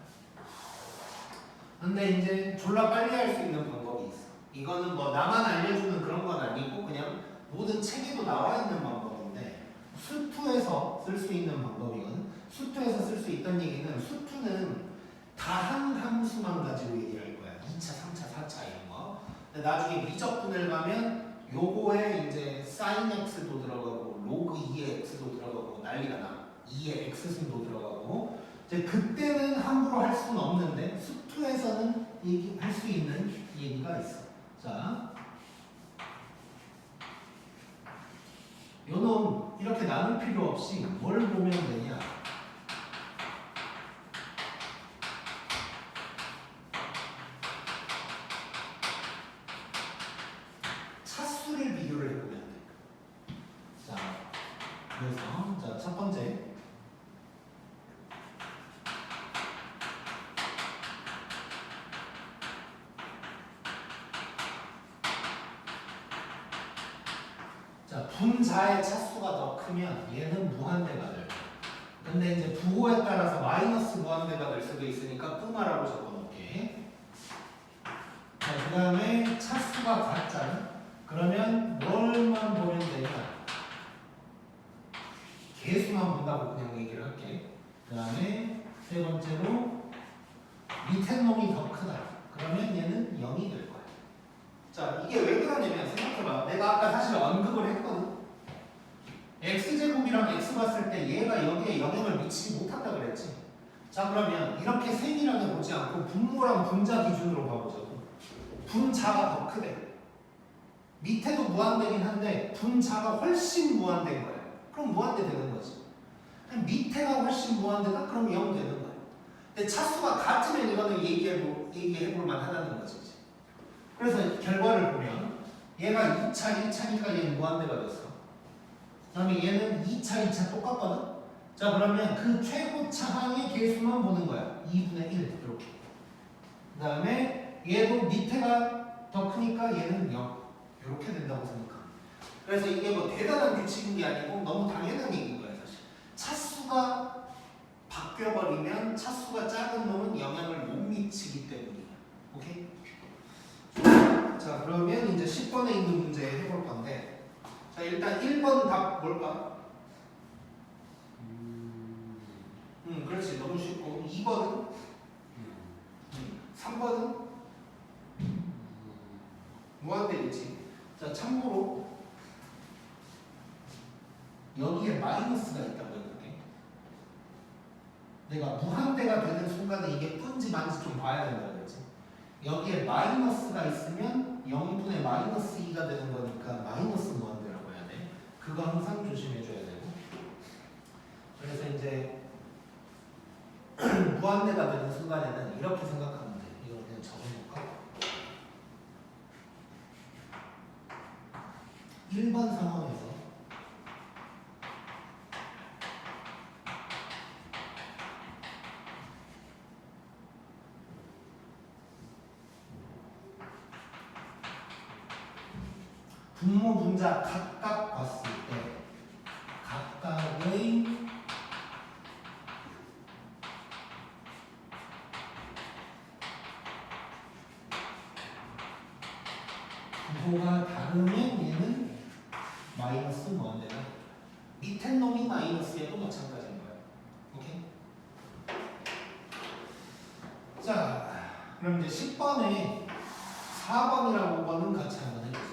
근데 이제 졸라 빨리 할 수 있는 방법이 있어. 이거는 뭐 나만 알려주는 그런 건 아니고 그냥 모든 책에도 나와 있는 방법인데 수투에서 쓸 수 있는 방법이거든. 수투에서 쓸 수 있다는 얘기는 수투는 다한 함수만 가지고 얘기를 할 거야. 2차, 3차, 4차 이런 거. 근데 나중에 미적분을 가면 요거에 이제 sin x도 들어가고 로그 2의 x도 들어가고 난리가 나. 2의 x승도 들어가고 이제 그때는 함부로 할 수는 없는데 수투에서는 얘기할 수 있는 얘기가 있어. 자, 요놈 이렇게 나눌 필요 없이 뭘 보면 되냐? 차수를 비교를 해보면 돼. 자, 그래서 자, 첫 번째. 자, 분자의 차수가 더 크면 얘는 무한대가 될 거야. 근데 이제 부호에 따라서 마이너스 무한대가 될 수도 있으니까 뿌마라고 적어놓을게. 자, 그 다음에 차수가 같잖아. 그러면 뭘만 보면 되냐? 개수만 본다고 그냥 얘기를 할게. 그 다음에 세 번째로 밑에 놈이 더 크다. 그러면 얘는 0이 될 거야. 자, 이게 왜 그러냐면 생각해봐. 내가 아까 사실 언급을 했거든. x제곱이랑 x 봤을 때 얘가 여기에 영향을 미치지 못한다 그랬지. 자, 그러면 이렇게 세밀하게 보지 않고 분모랑 분자 기준으로 봐보자고. 분자가 더 크대. 밑에도 무한대긴 한데 분자가 훨씬 무한대인 거야. 그럼 무한대 되는 거지. 밑에가 훨씬 무한대다? 그럼 0 되는 거야. 근데 차수가 같으면 이거는 얘기해볼 만하다는 거지. 그래서 결과를 보면 얘가 2차, 1차니까 얘는 무한대가 됐어. 그 다음에 얘는 2차, 2차 똑같거든? 자, 그러면 그 최고차항의 개수만 보는 거야. 2분의 1 이렇게. 그 다음에 얘도 밑에가 더 크니까 얘는 0 이렇게 된다고 생각합니다. 그래서 이게 뭐 대단한 규칙인 게 아니고 너무 당연한 얘기인 거야 사실. 차수가 바뀌어버리면 차수가 작은 놈은 영향을 못 미치기 때문이야. 오케이? 자, 그러면 이제 10번에 있는 문제 해볼 건데, 자, 일단 1번 답 뭘까? 그렇지. 너무 쉽고. 2번은? 3번은? 무한대겠지. 자, 참고로 여기에 마이너스가 있다고 해볼게. 내가 무한대가 되는 순간에 이게 푼지 만지 좀 봐야 된다 그랬지. 여기에 마이너스가 있으면 0분의 마이너스 2가 되는 거니까 마이너스 무한대라고 해야 돼. 그거 항상 조심해 줘야 되고. 그래서 이제 무한대가 되는 순간에는 이렇게 생각하면 돼. 이걸 그냥 적어볼까? 1번 상황에서 분모 분자 각각 봤을 때 각각의 부호가 다르면 얘는 마이너스 무한대다. 밑에 놈이 마이너스에도 마찬가지인 거야. 오케이? 자, 그럼 이제 10번에 4번이랑 5번은 같이 한번 해보세요.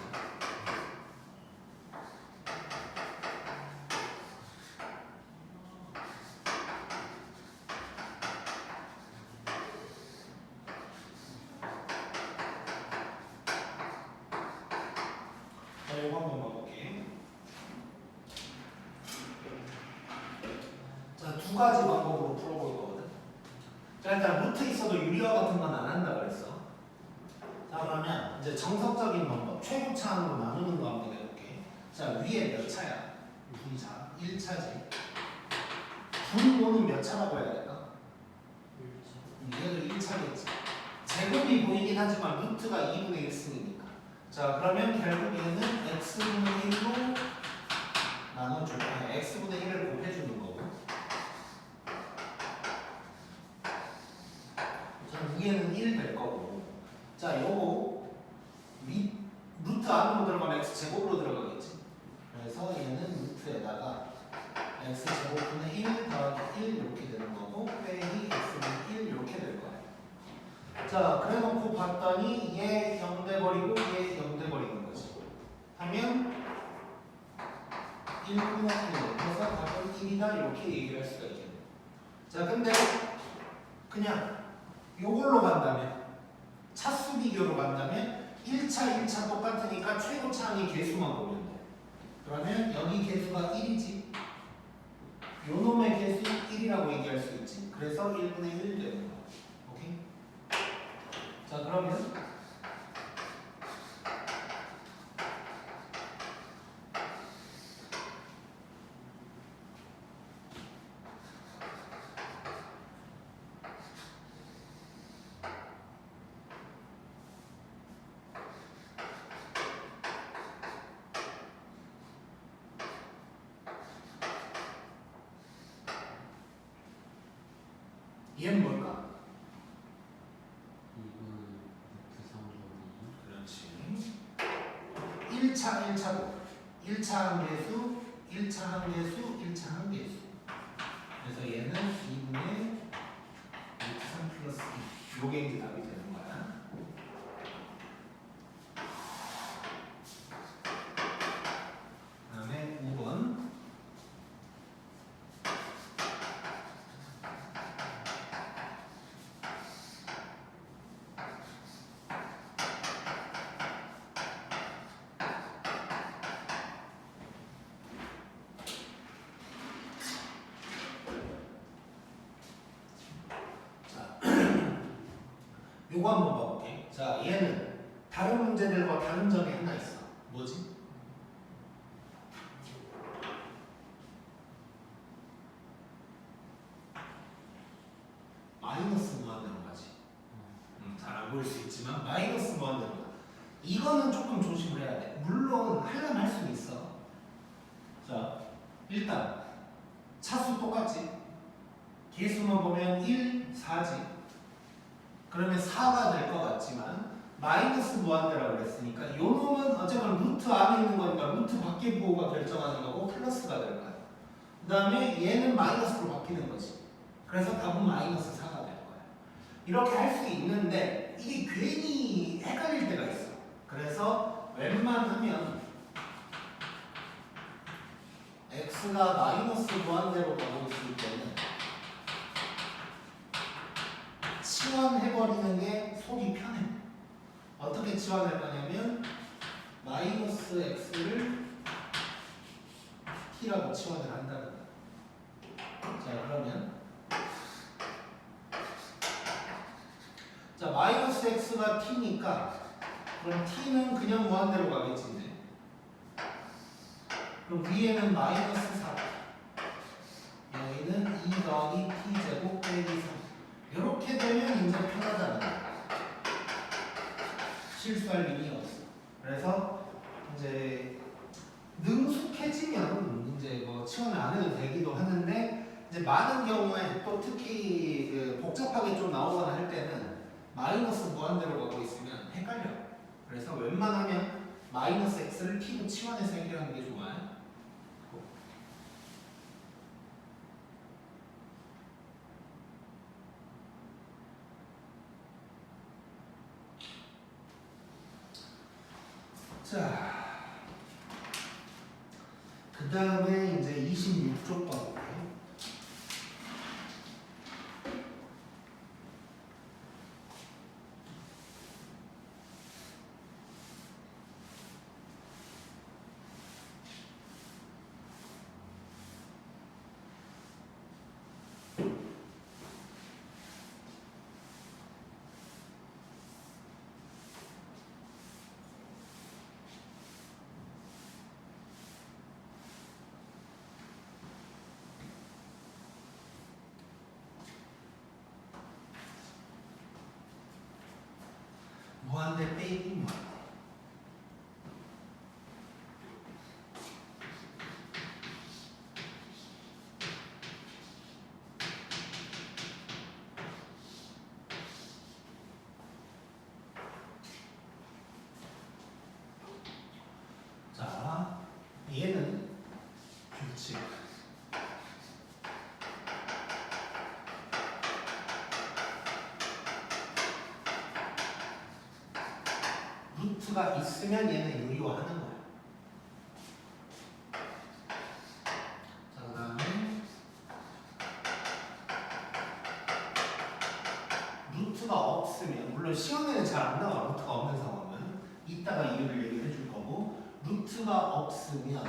자, 이거 한번 봐볼게. 자, 두 가지 방법으로 풀어볼 거거든. 자, 일단 루트 있어도 유리화 같은 건 안 한다 그랬어. 자, 그러면 이제 정석적인 방법, 최고차항으로 나누는 거 한번 해볼게. 자, 위에 몇 차야? 2차, 1차지. 분모는 몇 차라고 해야 되나? 1차. 얘도 1차겠지. 제곱이 보이긴 하지만 루트가 2분의 1승이니까. 자, 그러면 결국 얘는 x분의 1로 나눠줄 거야. x분의 1을 곱해주는 거고. 자, 위에는 1 될 거고. 자, 요거 루트 안으로 들어가면 x 제곱으로 들어가겠지. 그래서 얘는 루트에다가 x 제곱분의 1 더하기 1 이렇게 되는 거고 빼기 x분의 1 이렇게 될 거야. 자, 그래놓고 봤더니 얘 0 돼버리고 얘 0 돼버리는 거지. 하면 1분의 1 그래서 답은 1이다 이렇게 얘기를 할 수가 있겠네. 자, 근데 그냥 요걸로 간다면 차수 비교로 간다면 1차, 1차 똑같으니까 최고차항의 개수만 보면 돼. 그러면 여기 개수가 1이지. 요 놈의 개수 1이라고 얘기할 수 있지. 그래서 1분의 1 되는 거야. 오케이? 자, 그러면 얘는 뭘까? 2분 루트 3분의 2. 그렇지. 1차, 1차고 1차 한계수, 1차 한계수, 1차 한계수. 그래서 얘는 2분의 루트 3 플러스 2. 요게 이제 답이 되는 거야. 그 다음에 5번. 요거 한번 봐볼게. 자, 얘는 다른 문제들과 다른 점이 하나 있어. 뭐지? 마이너스 무한대로 가지. 잘 안 보일 수 있지만 마이너스 무한대로 가. 이거는 조금 조심을 해야 돼. 물론 하려면 할 수는 있어. 자, 일단 차수 똑같지? 개수만 보면 1, 4지. 그러면 4가 될 것 같지만 마이너스 무한대라고 그랬으니까 요 놈은 어쨌건 루트 안에 있는 거니까 루트 밖의 부호가 결정하는 거고 플러스가 될 거야. 그 다음에 얘는 마이너스로 바뀌는 거지. 그래서 답은 마이너스 4가 될 거야. 이렇게 할 수 있는데 이게 괜히 헷갈릴 때가 있어. 그래서 웬만하면 x가 마이너스 무한대로 가고 있을 때는 치환해버리는 게 속이 편해. 어떻게 치환할 거냐면 마이너스 x를 t라고 치환을 한다는 거야. 자, 그러면 자, 마이너스 x가 t니까 그럼 t는 그냥 무한대로 가겠지 이제. 그럼 위에는 마이너스 4 여기는 2 더하기 t제곱 빼기 3 이렇게 되면 이제 편하다는 거야. 실수할 일이 없어. 그래서 이제 능숙해지면 이제 뭐 치환을 안 해도 되기도 하는데 이제 많은 경우에 또 특히 그 복잡하게 좀 나오거나 할 때는 마이너스 무한대로 가고 있으면 헷갈려. 그래서 웬만하면 마이너스 x를 t로 치환해서 해결하는 게 좋아요. 자, 그 다음에 이제 26쪽 봐볼게요. 무한대 빼기 무한대. 자, 얘는 규칙. 루트가 있으면 얘는 유리화하는 거야. 자, 그다음에 루트가 없으면, 물론 시험에는 잘 안 나와. 루트가 없는 상황은 이따가 이유를 얘기해 줄 거고, 루트가 없으면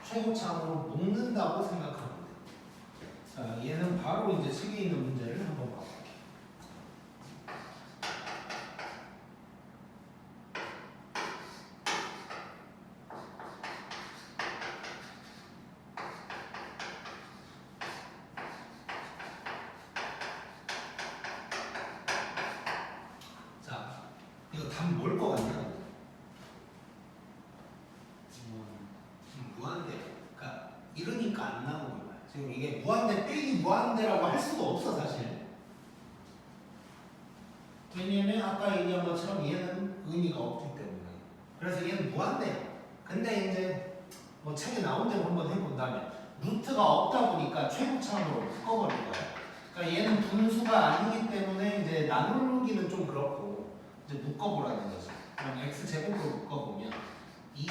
최고차항으로 묶는다고 생각하면 돼. 자, 얘는 바로 이제 책에 있는 문제를 한번 봐볼게. 자, 이거 답 뭘 것 같냐? 무한대. 그러니까 이러니까 안 나오는 거야. 지금 이게 무한대 빼기 무한대라고 할 수가 없어 사실. 왜냐면 아까 얘기한 것처럼 얘는 의미가 없기 때문에. 그래서 얘는 무한대야. 근데 이제 뭐 책에 나온 대로 한번 해본다면 루트가 없다 보니까 최고차항으로 묶어버린 거야. 그러니까 얘는 분수가 아니기 때문에 이제 나누기는 좀 그렇고 이제 묶어보라는 거지. 그럼 x 제곱으로 묶어보면 2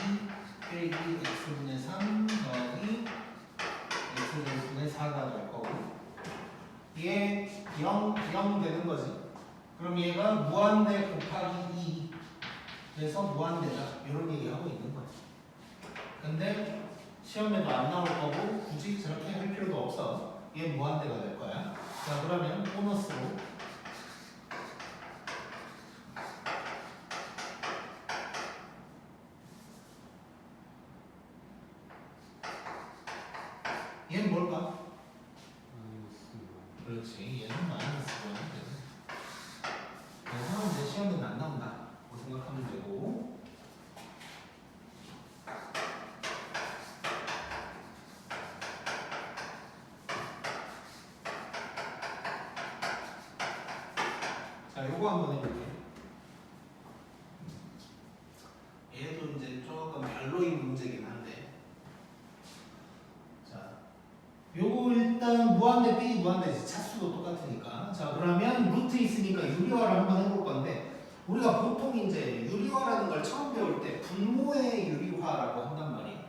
빼기 x분의 3 더하기 x제곱분의 4가 될 거고, 얘 0 되는 거지. 그럼 얘가 무한대 곱하기 2 그래서 무한대다 이런 얘기하고 있는 거지. 근데 시험에도 안 나올 거고 굳이 저렇게 할 필요도 없어. 얘 무한대가 될 거야. 자, 그러면 보너스로 얘는 뭘까? 그렇지, 얘는 마이너스가 되는. 그래서 이제 시험에는 안 나온다 고 생각하면 되고, 자, 요거 한번 해볼게. 얘도 이제 조금 별로인 문제긴 한데, 자, 요거 일단 무한대 빼기 무한대지. 차수도 똑같으니까. 자, 그러면 루트 있으니까 유리화를 한번 해볼 건데, 우리가 보통 이제 유리화라는 걸 처음 배울 때 분모의 유리화라고 한단 말이야.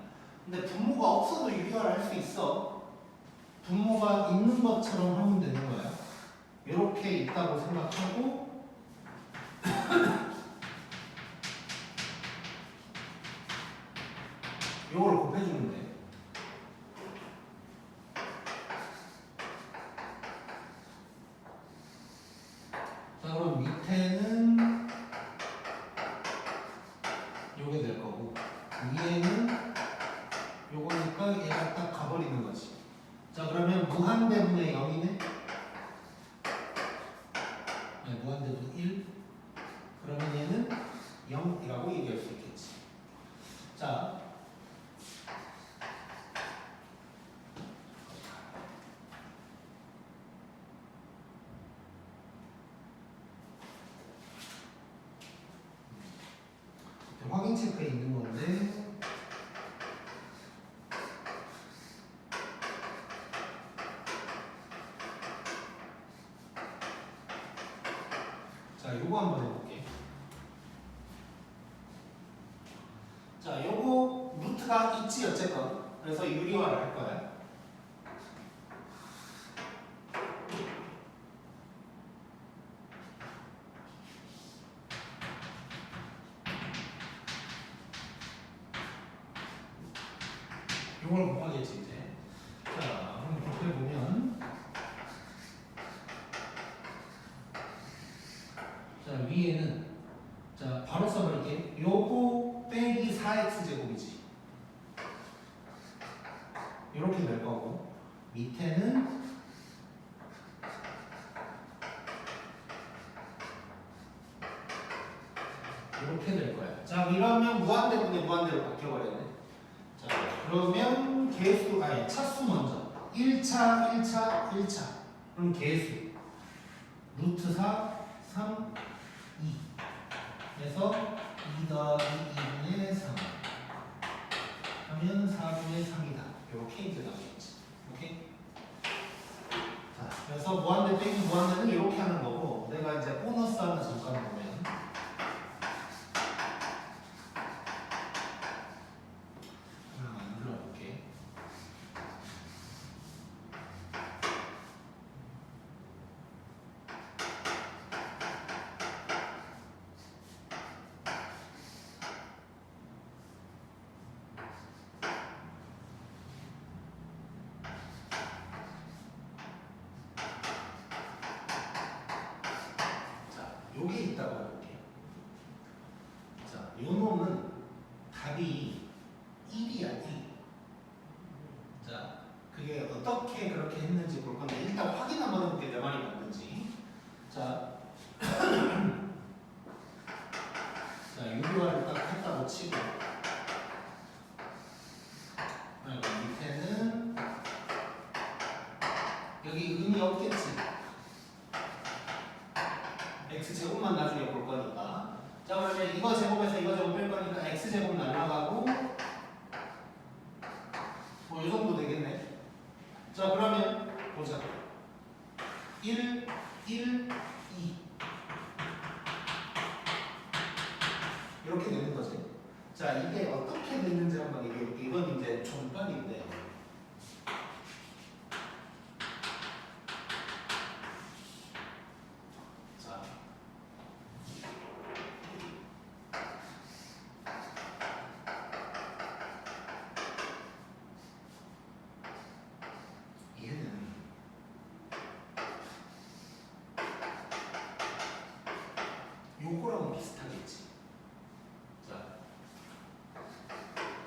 근데 분모가 없어도 유리화를 할 수 있어. 분모가 있는 것처럼 하면 되는 거야. 이렇게 있다고 생각하고, 요걸 곱해주면 돼. 자, 그럼 밑에는 요게 될 거고, 위에는 요거니까 얘가 딱 가버리는 거지. 자, 그러면 무한대분의 0이네? 네, 무한대분 1. 그러면 얘는 0이라고 얘기할 수 있겠지. 자, 확인 체크에 있는 건데, 자, 요거 한번 해볼게. 자, 요거 루트가 있지 어쨌건. 그래서 유리화를 할 거야. 요걸 곱하겠지 이제. 자, 그럼 곱해보면, 자, 위에는, 자, 바로 써버릴게. 요거 빼기 4x 제곱이지. 이렇게 될 거고 밑에는 이렇게 될 거야. 자, 이러면 무한대분의 무한대로 바뀌어버렸네. 자, 그러면 개수가 아니 차수 먼저 1차, 1차, 1차 그럼 개수 루트 4, 3, 2 그래서 2 더하기 2분의 3 하면 4분의 3이다. 이렇게 이제 나오겠지. 오케이? 자, 그래서 무한대 빼기 무한대는 이렇게 하는 거고 내가 이제 보너스 하나 잠깐 보면 요게 있다고 해볼게요. 자, 요 놈은 답이 1이야, 1. 자, 그게 어떻게 그렇게 했는지 볼 건데 일단 확인 한번 해볼게 내 말이 맞는지. 자, 자, 유료화를 딱 했다고 치고 밑에는 여기 의미 없겠지. x제곱만 나중에 볼 거니까. 자, 그러면 이거 제곱에서 이거 제곱 뺄 거니까 x제곱 날라가고 뭐 이 정도 되겠네. 자, 그러면 보자. 1, 1, 2 이렇게 되는 거지. 자, 이게 어떻게 됐는지 한번 얘기해볼게. 이건 이제 종빨인데 요거랑은 비슷하겠지. 자,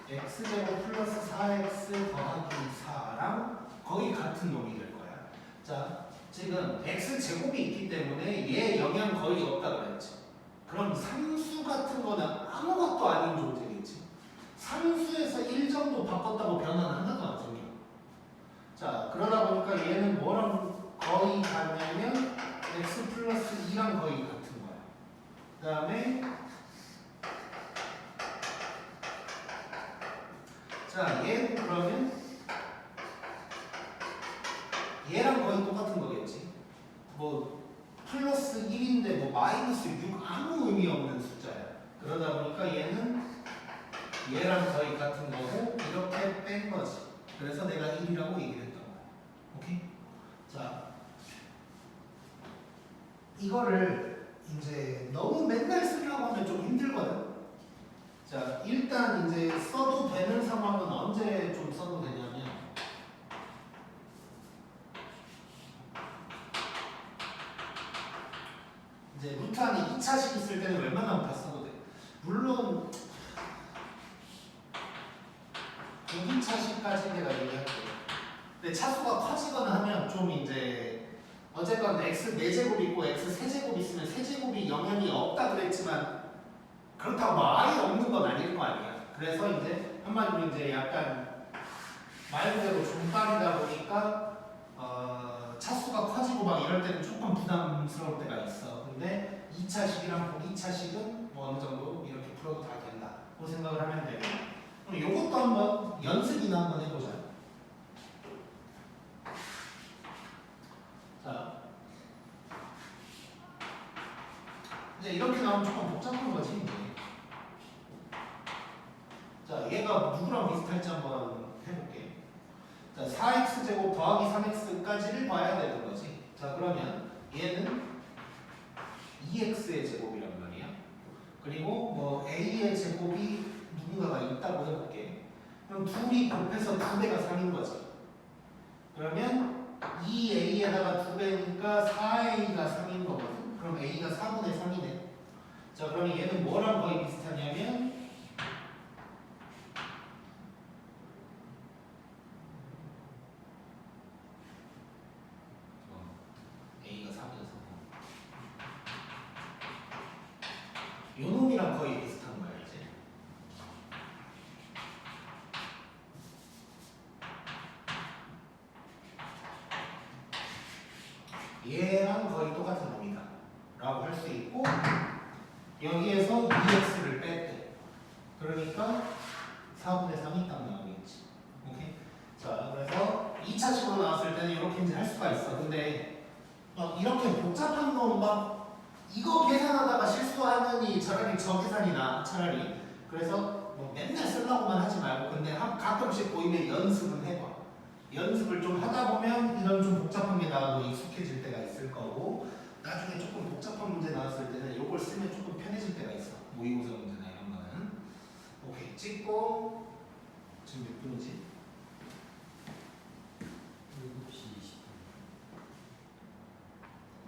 x제곱 플러스 4x 더하기 4랑 거의 같은 놈이 될 거야. 자, 지금 x제곱이 있기 때문에 얘 영향 거의 없다 그랬지. 그럼 상수 같은 거는 아무것도 아닌 존재겠지. 상수에서 1 정도 바꿨다고 변화는 하나도 안 생겨. 자, 그러다 보니까 얘는 뭐랑 거의 같냐면 x 플러스 2랑 거의 같은 거야. 그 다음에 자, 얘는 그러면 얘랑 거의 똑같은 거겠지. 뭐 플러스 1인데 뭐 마이너스 6 아무 의미 없는 숫자야. 그러다 보니까 얘는 얘랑 거의 같은 거고 이렇게 뺀 거지. 그래서 내가 1이라고 얘기를 했던 거야. 오케이? 자, 이거를 이제 너무 맨날 쓰려고 하면 좀 힘들거든. 자, 일단 이제 써도 되는 상황은 언제 좀 써도 되냐면 이제 루트 안에 2차식 있을 때는 웬만하면 다 써도 돼. 물론 2차식까지 내가 얘기할게. 근데 차수가 커지거나 하면 좀 이제 어쨌건 x 4제곱 있고 x 3제곱 있으면 세제곱이 영향이 없다 그랬지만 그렇다고 뭐 아예 없는 건 아닐 거 아니야. 그래서 이제 한마디로 이제 약간 말 그대로 종빨이다 보니까 차수가 커지고 막 이럴 때는 조금 부담스러울 때가 있어. 근데 2차식이랑 보기차식은 뭐 어느 정도 이렇게 풀어도 다 된다. 그 생각을 하면 되고. 그럼 이것도 한번 연습이나 한번 해보자. 자, 이제 이렇게 나오면 조금 복잡한 거지. 자, 얘가 누구랑 비슷할지 한번 해볼게. 자, 4x제곱 더하기 3x까지를 봐야 되는 거지. 자, 그러면 얘는 2x의 제곱이란 말이야. 그리고 뭐 a의 제곱이 누군가가 있다고 해볼게. 그럼 둘이 곱해서 2배가 3인 거지. 그러면 2a에다가 2배니까 4a가 3인 거거든. 그럼 a가 4분의 3이네. 자, 그러면 얘는 뭐랑 거의 비슷하냐면 요 놈이랑 거의 비슷한 거야 이제. 얘랑 거의 똑같은 놈이다 라고 할 수 있고, 여기에서 2x를 뺐대. 그러니까 4분의 3이 딱 나오겠지. 오케이? 자, 그래서 2차식으로 나왔을 때는 이렇게 이제 할 수가 있어. 근데 막 이렇게 복잡한 거 막 이거 계산하다가 실수하느니 차라리 저 계산이 나, 차라리. 그래서 뭐 맨날 쓰려고만 하지 말고, 근데 가끔씩 보이면 연습은 해봐. 연습을 좀 하다 보면 이런 좀 복잡한 게 나와도 익숙해질 때가 있을 거고, 나중에 조금 복잡한 문제 나왔을